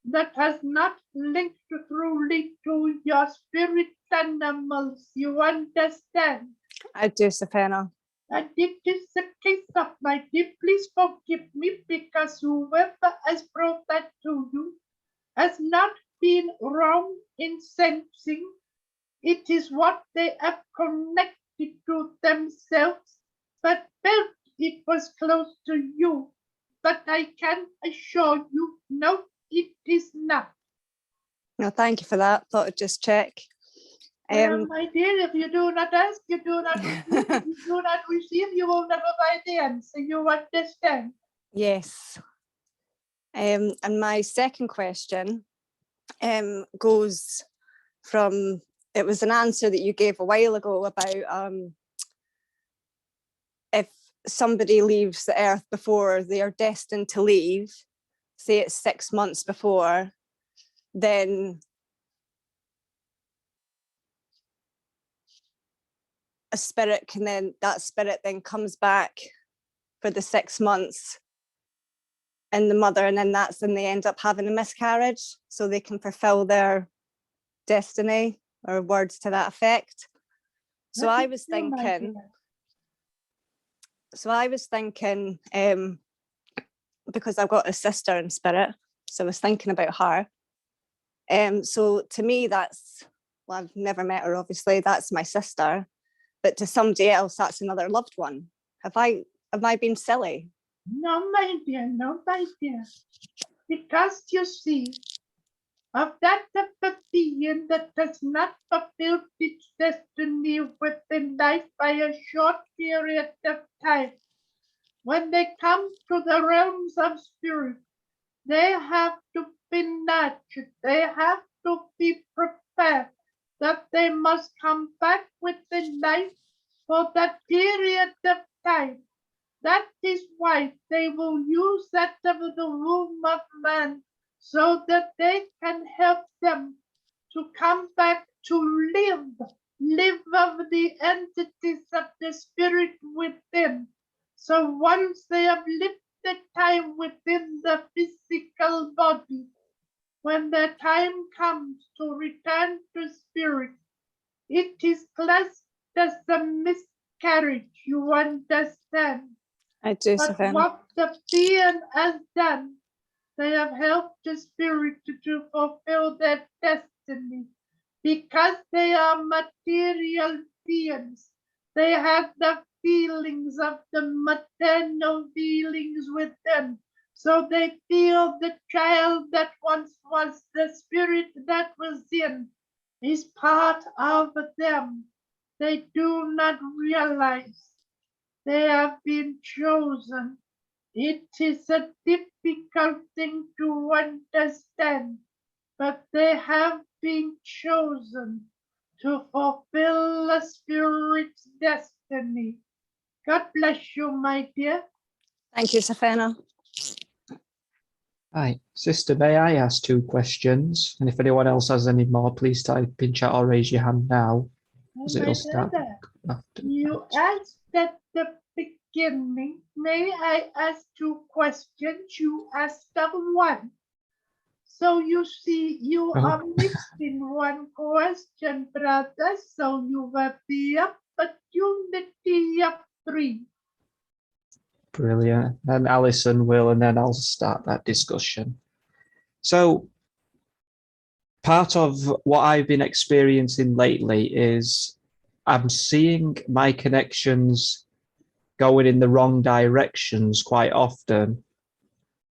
that has not linked truly to your spirit animals. You understand? I do, Svenna. And it is a case of, my dear, please forgive me, because whoever has brought that to you has not been wrong in sensing. It is what they have connected to themselves, but felt it was close to you. But I can assure you, no, it is not. No, thank you for that. Thought I'd just check. My dear, if you do not ask, you do not receive. If you do not receive, you will never find the answer. You understand? Yes. And my second question goes from, it was an answer that you gave a while ago about if somebody leaves the earth before they are destined to leave, say it's 6 months before, then a spirit can then, that spirit then comes back for the 6 months in the mother, and then that's when they end up having a miscarriage so they can fulfill their destiny, or words to that effect. So I was thinking, because I've got a sister in spirit, so I was thinking about her. So to me, that's, well, I've never met her, obviously, that's my sister, but to somebody else, that's another loved one. Have I been silly? No, my dear, no, my dear. Because you see, of that of a being that has not fulfilled its destiny within life by a short period of time, when they come to the realms of spirit, they have to be nurtured, they have to be prepared, that they must come back within life for that period of time. That is why they will use that of the womb of man, so that they can help them to come back to live of the entities of the spirit within. So once they have lived the time time within the physical body. When the time comes to return to spirit, it is classed as a miscarriage, you understand? I do, But Savannah. what the fiend has done, they have helped the spirit to fulfill their destiny. Because they are material beings, they have the feelings of the maternal feelings within. So they feel the child that once was, the spirit that was in, is part of them. They do not realize they have been chosen. It is a difficult thing to understand, but they have been chosen to fulfill a spirit's destiny. God bless you, my dear. Thank you, Savannah. Hi, sister, may I ask 2 questions? And if anyone else has any more, please type in chat or raise your hand now. Oh, It'll my start brother, after you that. asked at the beginning, may I ask 2 questions? You asked of 1. So you see, you Oh. are missing 1 question, brother. So you will be opportunity of 3. Brilliant. And Alison will, and then I'll start that discussion. So part of what I've been experiencing lately is I'm seeing my connections going in the wrong directions quite often.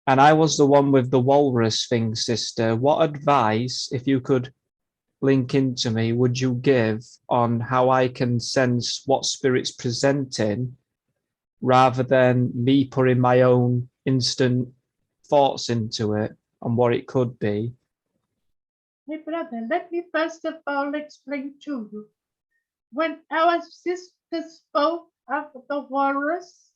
And I was the one with the walrus thing, sister. What advice, if you could link into me, would you give on how I can sense what spirit's presenting rather than me putting my own instant thoughts into it and what it could be? Hey, brother, let me first of all explain to you. When our sister spoke of the walrus,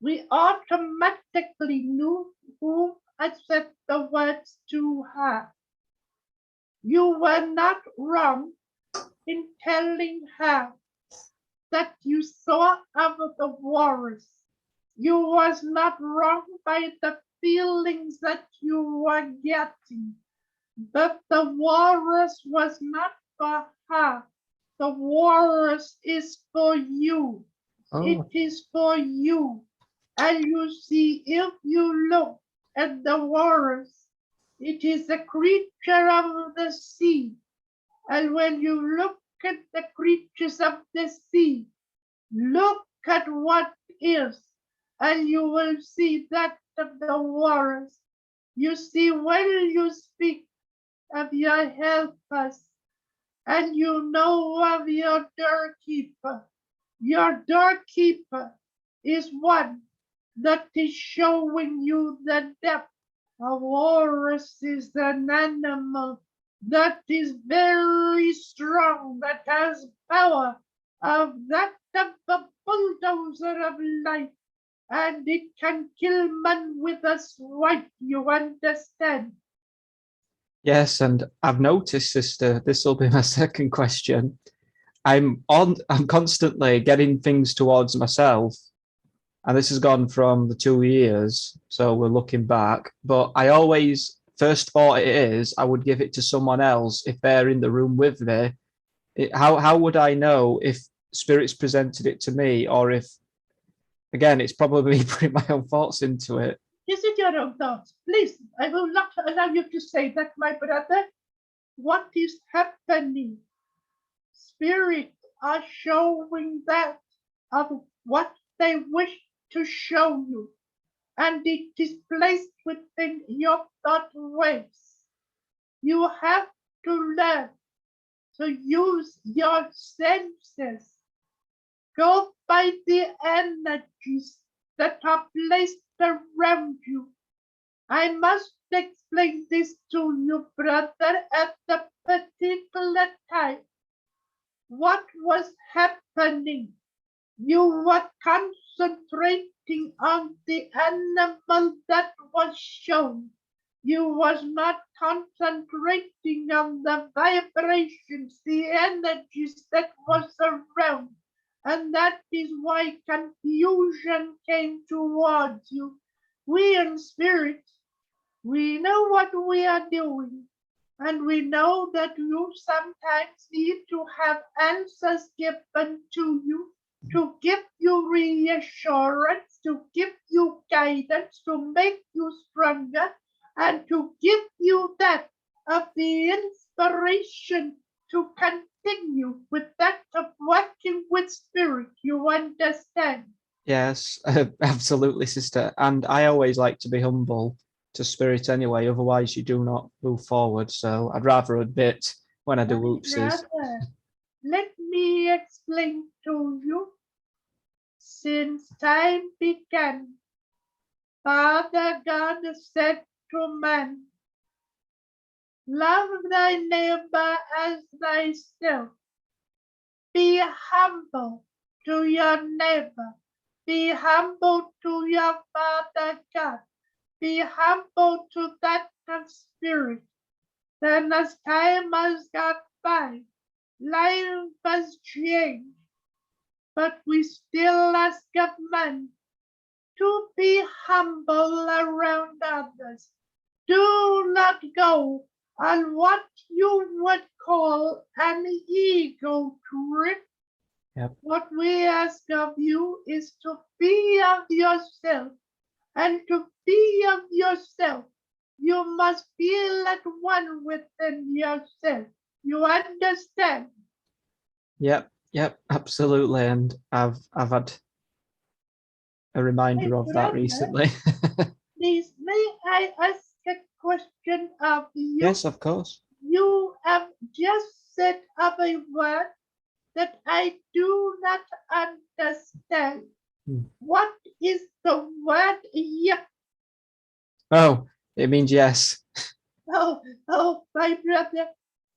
we automatically knew who had said the words to her. You were not wrong in telling her that you saw of the walrus. You was not wrong by the feelings that you were getting. But the walrus was not for her. The walrus is for you. Oh. It is for you. And you see, if you look at the walrus, it is a creature of the sea. And when you look at the creatures of the sea, look at what is, and you will see that of the walrus. You see, when you speak of your helpers, and you know of your doorkeeper. Your doorkeeper is one that is showing you the depth. A walrus is an animal that is very strong, that has power of that of the bulldozer of life, and it can kill man with a swipe, you understand? Yes, and I've noticed, sister, this will be my second question. I'm constantly getting things towards myself, and this has gone from the 2 years, so we're looking back. But I always first thought it is I would give it to someone else if they're in the room with me. How would I know if spirits presented it to me, or if, again, it's probably putting my own thoughts into it? Is it your own thoughts? Please, I will not allow you to say that, my brother. What is happening? Spirits are showing that of what they wish to show you, and it is placed within your thought waves. You have to learn to use your senses. Go by the energies that are placed around you. I must explain this to you, brother, at the particular time. What was happening? You were concentrating on the animal that was shown. You was not concentrating on the vibrations, the energies that was around. And that is why confusion came towards you. We in spirit, we know what we are doing, and we know that you sometimes need to have answers given to you, to give you reassurance, to give you guidance, to make you stronger, and to give you that of the inspiration to continue with that of working with spirit. You understand? Yes, absolutely, sister. And I always like to be humble to spirit anyway, otherwise you do not move forward. So I'd rather admit when I do My oopsies. brother, let me explain to you. Since time began, Father God said to man, love thy neighbor as thyself. Be humble to your neighbor. Be humble to your Father God. Be humble to that of spirit. Then as time has gone by, life has changed. But we still ask of man to be humble around others. Do not go on what you would call an ego trip. Yep. What we ask of you is to be of yourself, and to be of yourself, you must feel at one within yourself. You understand? Yep, absolutely. And I've had a reminder of that brother, recently. Please, may I ask a question of you? Yes, of course. You have just said of a word that I do not understand. What is the word yeah? Oh, it means yes. Oh, my brother,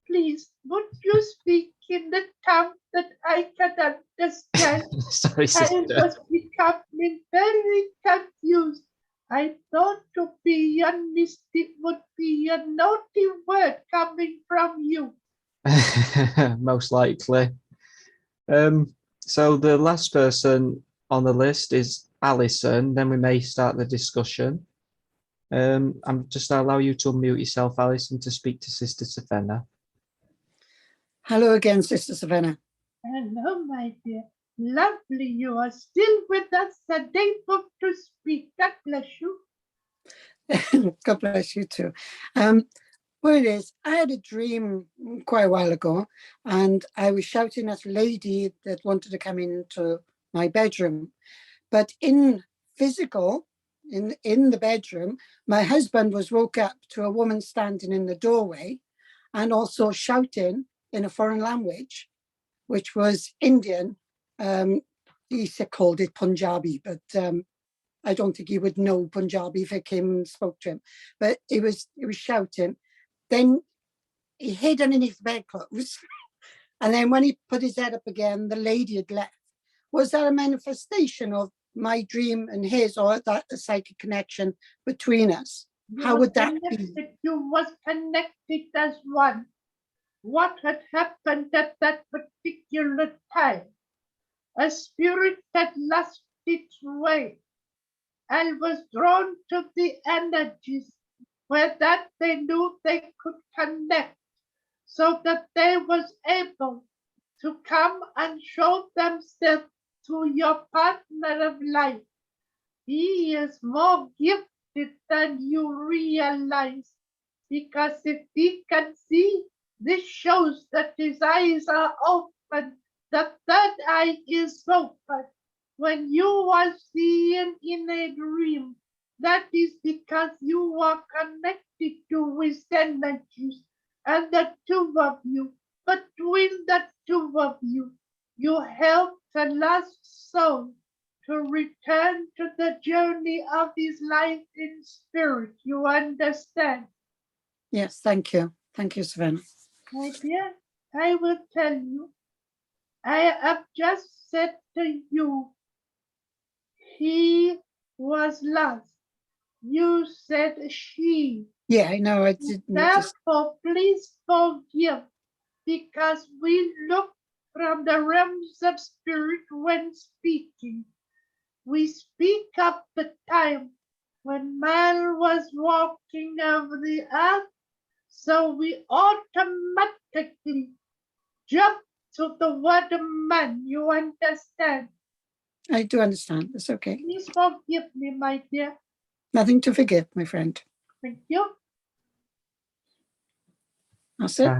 please, would you speak in the tongue that I can understand? Sorry, I sister. was becoming very confused. I thought to be honest, it would be a naughty word coming from you. Most likely. So the last person on the list is Alison. Then we may start the discussion. I'm just going to allow you to unmute yourself, Alison, to speak to Sister Savannah. Hello again, Sister Savannah. Hello, my dear. Lovely, you are still with us and able to speak. God bless you. God bless you too. What it is, I had a dream quite a while ago, and I was shouting at a lady that wanted to come into my bedroom. But in physical, in the bedroom, my husband was woke up to a woman standing in the doorway and also shouting in a foreign language, which was Indian. He called it Punjabi, but I don't think he would know Punjabi if I came and spoke to him. But he was shouting. Then he hid underneath the bedclothes. And then when he put his head up again, the lady had left. Was that a manifestation of my dream and his, or that a psychic connection between us? How would that be? You was connected as one. What had happened at that particular time? A spirit had lost its way and was drawn to the energies where that they knew they could connect, so that they was able to come and show themselves to your partner of life. He is more gifted than you realize, because if he can see, this shows that his eyes are open, the third eye is open. When you are seeing in a dream, that is because you are connected to his energies, and the two of you, between the two of you, you help the lost soul to return to the journey of his life in spirit. You understand? Yes, thank you. Thank you, Savannah. My dear, I will tell you, I have just said to you, he was lost. You said she. Yeah, I know, I did notice. Therefore, please forgive, because we look from the realms of spirit when speaking. We speak of the time when man was walking over the earth, so we automatically jump to the word of man. You understand? I do understand. It's okay. Please forgive me, my dear. Nothing to forgive, my friend. Thank you. That's it.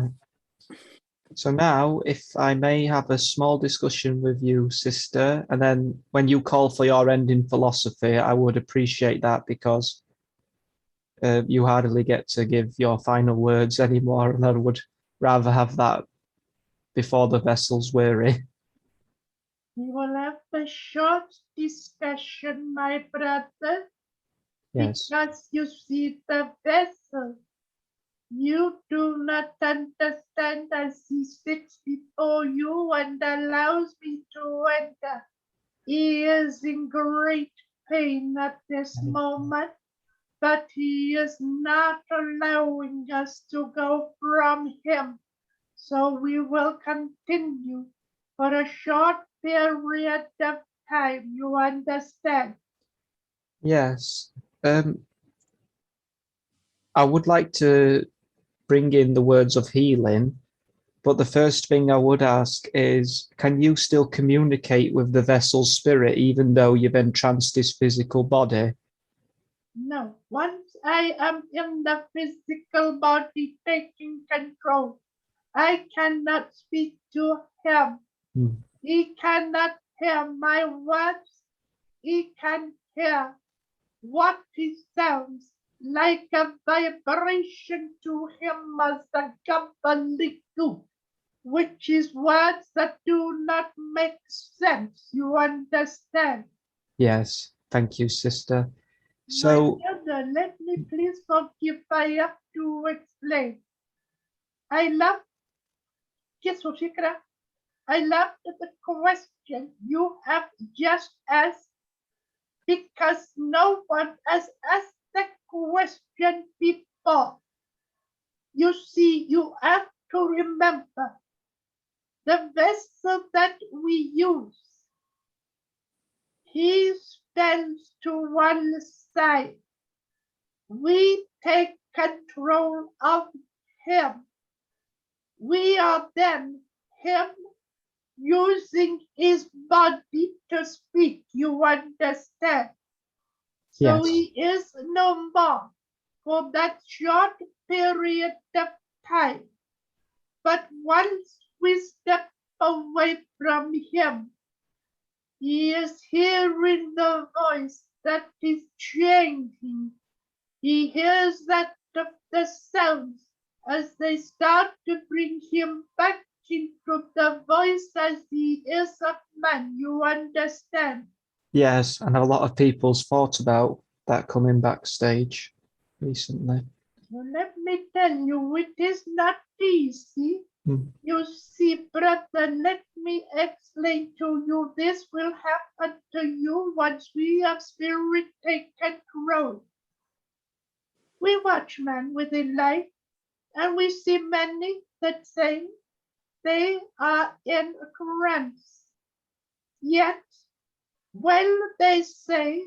So now, if I may have a small discussion with you, sister, and then when you call for your ending philosophy, I would appreciate that because you hardly get to give your final words anymore, and I would rather have that before the vessel's weary. We will have a short discussion, my brother, Yes. because you see the vessel. You do not understand as he sits before you and allows me to enter. He is in great pain at this moment, but he is not allowing us to go from him. So we will continue for a short period of time. You understand? Yes. I would like to bring in the words of healing, but the first thing I would ask is, can you still communicate with the vessel's spirit even though you've entranced his physical body? No. Once I am in the physical body taking control, I cannot speak to him. He cannot hear my words. He can hear what he sounds like, a vibration to him as a gobbledygook, which is words that do not make sense. You understand? Yes, thank you, sister. My So, brother, let me please forgive. I have to explain. I love I love the question you have just asked, because no one has asked the question before. You see, you have to remember the vessel that we use. He stands to one side. We take control of him. We are then him using his body to speak. You understand? So yes, he is no more for that short period of time. But once we step away from him, he is hearing the voice that is changing. He hears that of the sounds as they start to bring him back into the voice as he is of man. You understand? yes, and a lot of people's thought about that coming backstage recently. Well, let me tell you, it is not easy. Hmm. You see, brother, let me explain to you. This will happen to you once we have spirit take control. We watch man within life, and we see many that say they are in a trance. Yet, when they say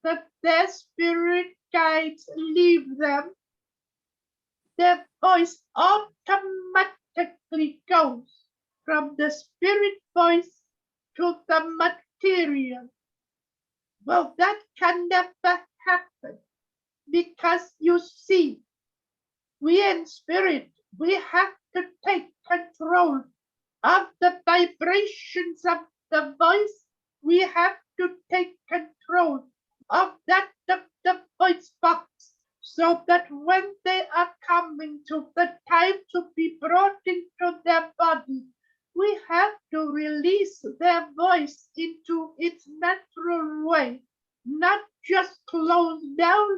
that their spirit guides leave them, their voice automatically goes from the spirit voice to the material. Well, that can never happen, because you see, we in spirit, we have to take control of the vibrations of the voice. We have to take control of that of the voice box, so that when they are coming to the time to be brought into their body, we have to release their voice into its natural way, not just close down,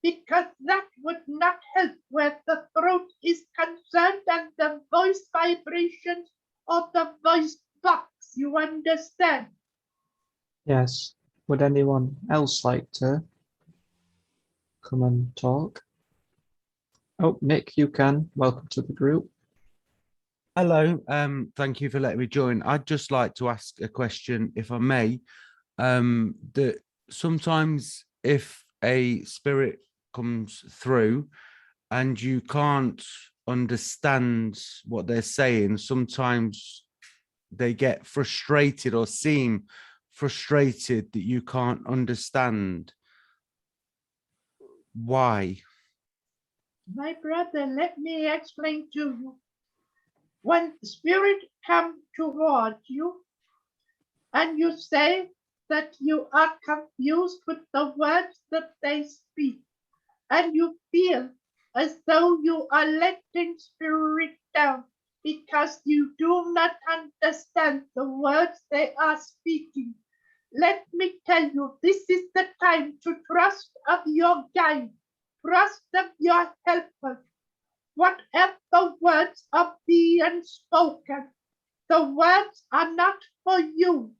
because that would not help where the throat is concerned and the voice vibrations of the voice box. You understand? Yes. Would anyone else like to come and talk? Oh, Nick, you can. Welcome to the group. Hello, thank you for letting me join. I'd just like to ask a question, if I may. That sometimes if a spirit comes through and you can't understand what they're saying, sometimes they get frustrated or seem frustrated that you can't understand why. My brother, let me explain to you. When spirit come toward you and you say that you are confused with the words that they speak, and you feel as though you are letting spirit down because you do not understand the words they are speaking. Let me tell you, this is the time to trust of your guide, trust of your helper. Whatever words are being spoken, the words are not for you,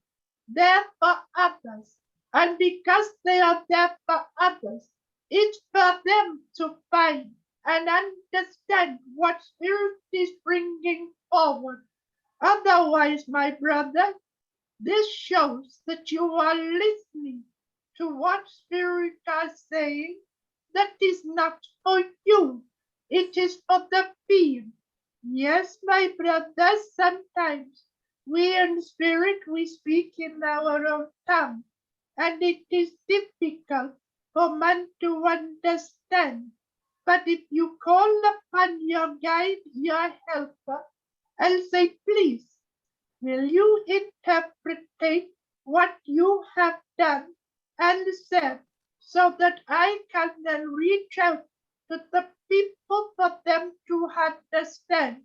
they're for others. And because they are there for others, it's for them to find and understand what spirit is bringing forward. Otherwise, my brother, this shows that you are listening to what spirits are saying that is not for you. It is for the field. Yes, my brother, sometimes we in spirit, we speak in our own tongue, and it is difficult for man to understand. But if you call upon your guide, your helper, and say, please, will you interpret what you have done and said so that I can then reach out to the people for them to understand?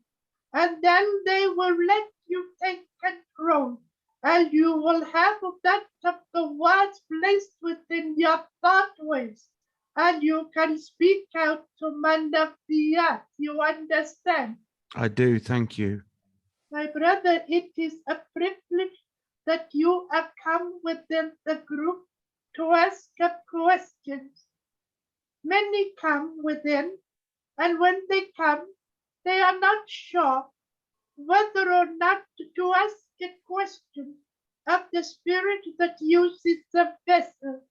And then they will let you take control, and you will have that of the words placed within your thought waves, and you can speak out to man of the earth. You understand? I do, thank you. My brother, it is a privilege that you have come within the group to ask up questions. Many come within, and when they come, they are not sure whether or not to ask a question of the spirit that uses the vessel.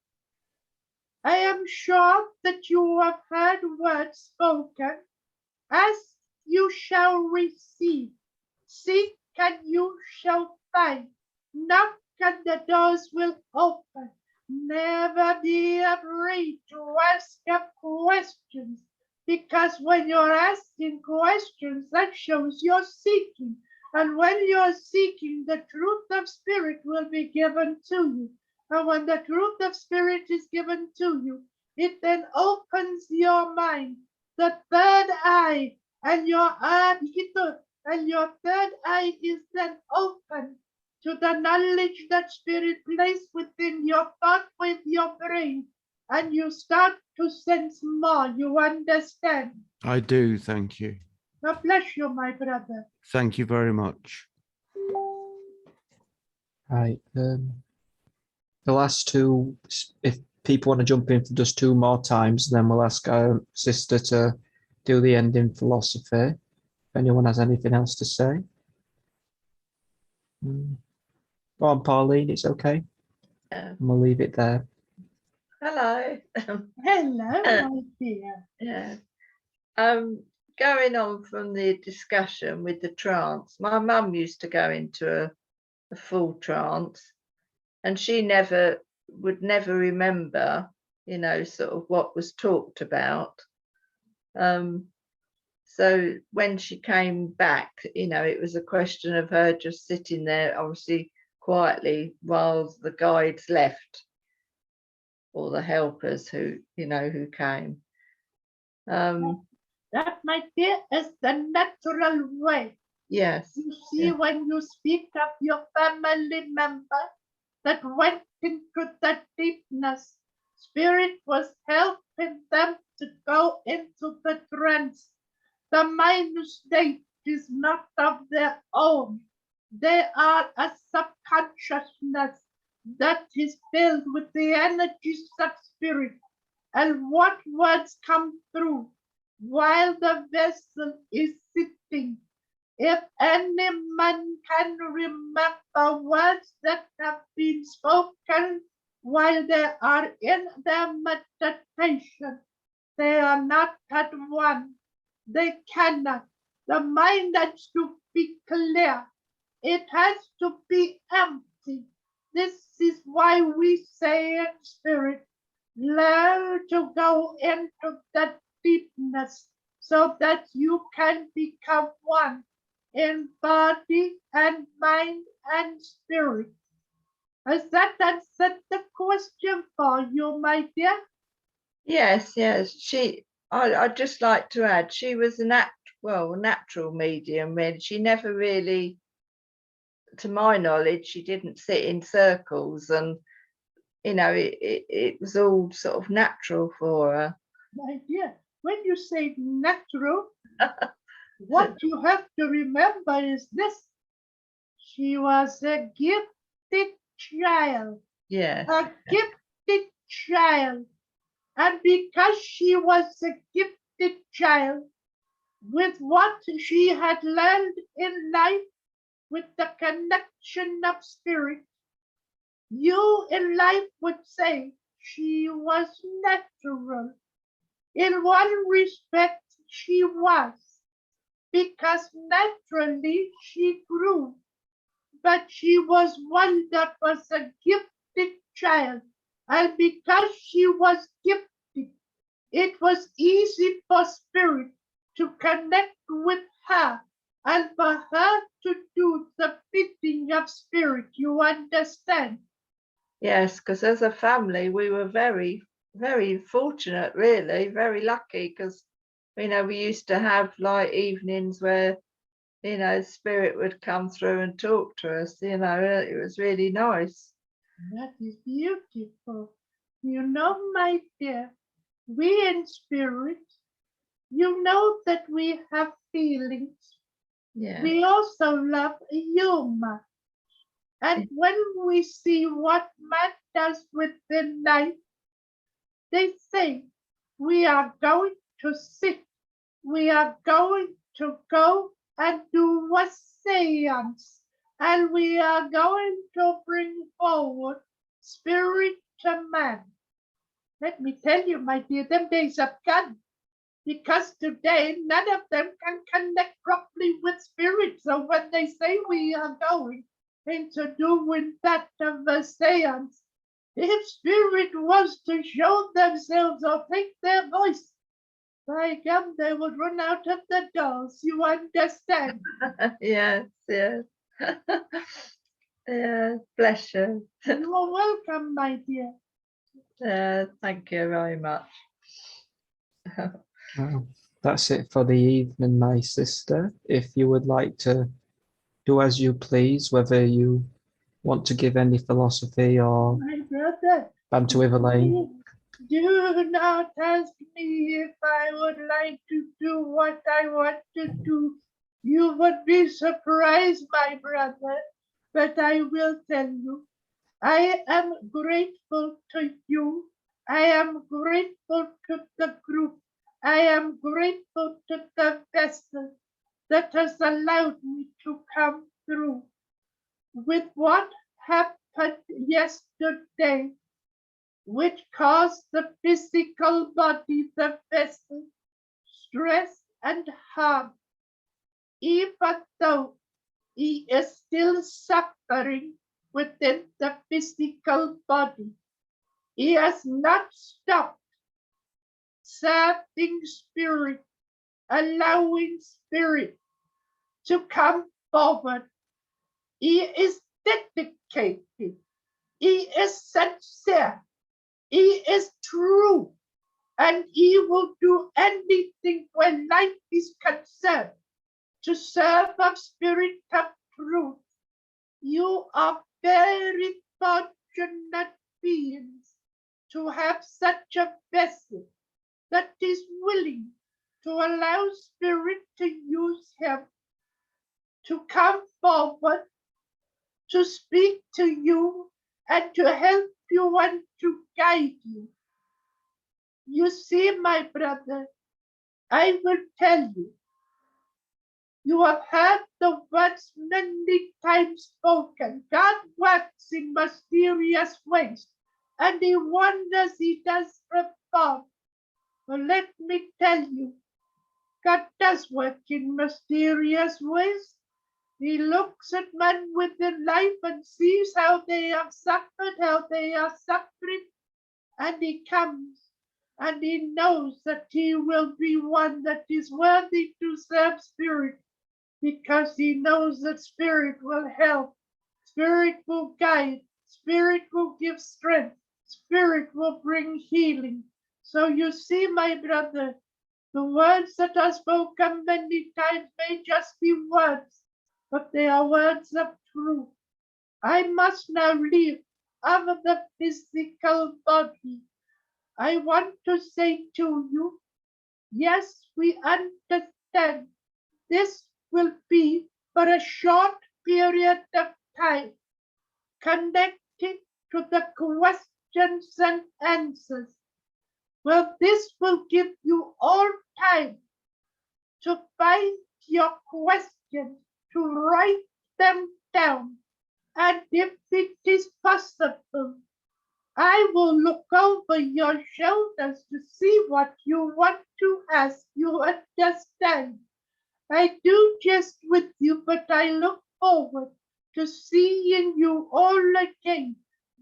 I am sure that you have heard words spoken, ask you shall receive, seek and you shall find, knock and the doors will open. Never be afraid to ask questions, because when you're asking questions, that shows you're seeking. And when you're seeking, the truth of spirit will be given to you. And when the truth of spirit is given to you, it then opens your mind, the third eye, and your third eye is then open to the knowledge that spirit placed within your thought with your brain, and you start to sense more. You understand? I do, thank you. God bless you, my brother. Thank you very much. Right. The last two, if people want to jump in for just two more times, then we'll ask our sister to do the ending philosophy. If anyone has anything else to say. Go on, Pauline, it's okay. Yeah. We'll leave it there. Hello. Hello, my dear. Yeah. Going on from the discussion with the trance, my mum used to go into a full trance, and she would never remember, sort of what was talked about. So when she came back, it was a question of her just sitting there, obviously quietly, while the guides left, or the helpers who came. That, my dear, is the natural way. Yes. You see, Yeah. when you speak of your family member that went into the deepness, spirit was helping them to go into the trance. The mind state is not of their own. They are a subconsciousness that is filled with the energies of spirit. And what words come through while the vessel is sitting? If any man can remember words that have been spoken while they are in their meditation. They are not at one. They cannot. The mind has to be clear. It has to be empty. This is why we say in spirit, learn to go into the deepness so that you can become one in body and mind and spirit. Has that answered the question for you, my dear? Yes, yes. I'd just like to add, she was a natural medium, and she never really, to my knowledge, she didn't sit in circles, and it was all sort of natural for her. My dear, when you say natural, what you have to remember is this. She was a gifted child. Yes. A gifted child. And because she was a gifted child, with what she had learned in life, with the connection of spirit, you in life would say she was natural. In one respect, she was, because naturally she grew, but she was one that was a gifted child. And because she was gifted, it was easy for spirit to connect with her and for her to do the bidding of spirit. You understand? Yes, because as a family, we were very, very fortunate, really, very lucky, because, we used to have like evenings where, spirit would come through and talk to us, it was really nice. That is beautiful. You know, my dear, we in spirit, you know that we have feelings. Yeah. We also love humor. And when we see what man does within life, they say, we are going to sit, we are going to go and do a seance, and we are going to bring forward spirit to man. Let me tell you, my dear, them days have gone, because today none of them can connect properly with spirit. So when they say we are going into doing that of a seance, if spirit was to show themselves or take their voice, by gum, they would run out of the doors. You understand? Yes, yes. Yeah, bless you. You are welcome, my dear. Thank you very much. Well, that's it for the evening, my sister. If you would like to do as you please, whether you want to give any philosophy or My brother, banter with Elaine. do not ask me if I would like to do what I want to do. You would be surprised, my brother, but I will tell you. I am grateful to you. I am grateful to the group. I am grateful to the vessel that has allowed me to come through. With what happened yesterday, which caused the physical body, the vessel, stress and harm, even though he is still suffering within the physical body. He has not stopped serving spirit, allowing spirit to come forward. He is dedicated. He is sincere. He is true. And he will do anything when life is concerned to serve of spirit of truth. You are very fortunate beings to have such a vessel that is willing to allow spirit to use him to come forward, to speak to you and to help you and to guide you. You see, my brother, I will tell you, you have heard the words many times spoken. God works in mysterious ways. and he wonders he does perform. But let me tell you, God does work in mysterious ways. He looks at men within life and sees how they have suffered, how they are suffering, and he comes and he knows that he will be one that is worthy to serve Spirit, because he knows that Spirit will help, Spirit will guide, Spirit will give strength, Spirit will bring healing. So you see, my brother, the words that are spoken many times may just be words, but they are words of truth. I must now leave out of the physical body. I want to say to you, yes, we understand this will be for a short period of time, connected to the questions and answers. Well, this will give you all time to find your questions, to write them down. And if it is possible, I will look over your shoulders to see what you want to ask. You understand? I do jest with you, but I look forward to seeing you all again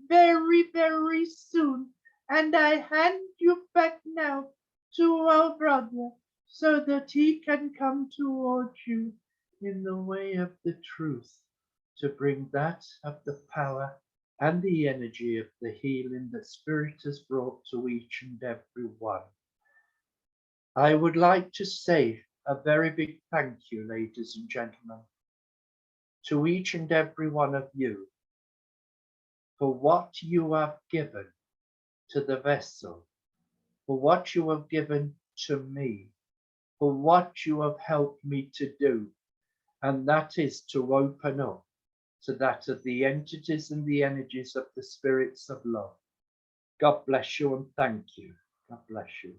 very, very soon. And I hand you back now to our brother so that he can come towards you in the way of the truth, to bring that of the power and the energy of the healing that Spirit has brought to each and every one. I would like to say a very big thank you, ladies and gentlemen, to each and every one of you for what you have given to the vessel, for what you have given to me, for what you have helped me to do, and that is to open up to that of the entities and the energies of the spirits of love. God bless you and thank you. God bless you.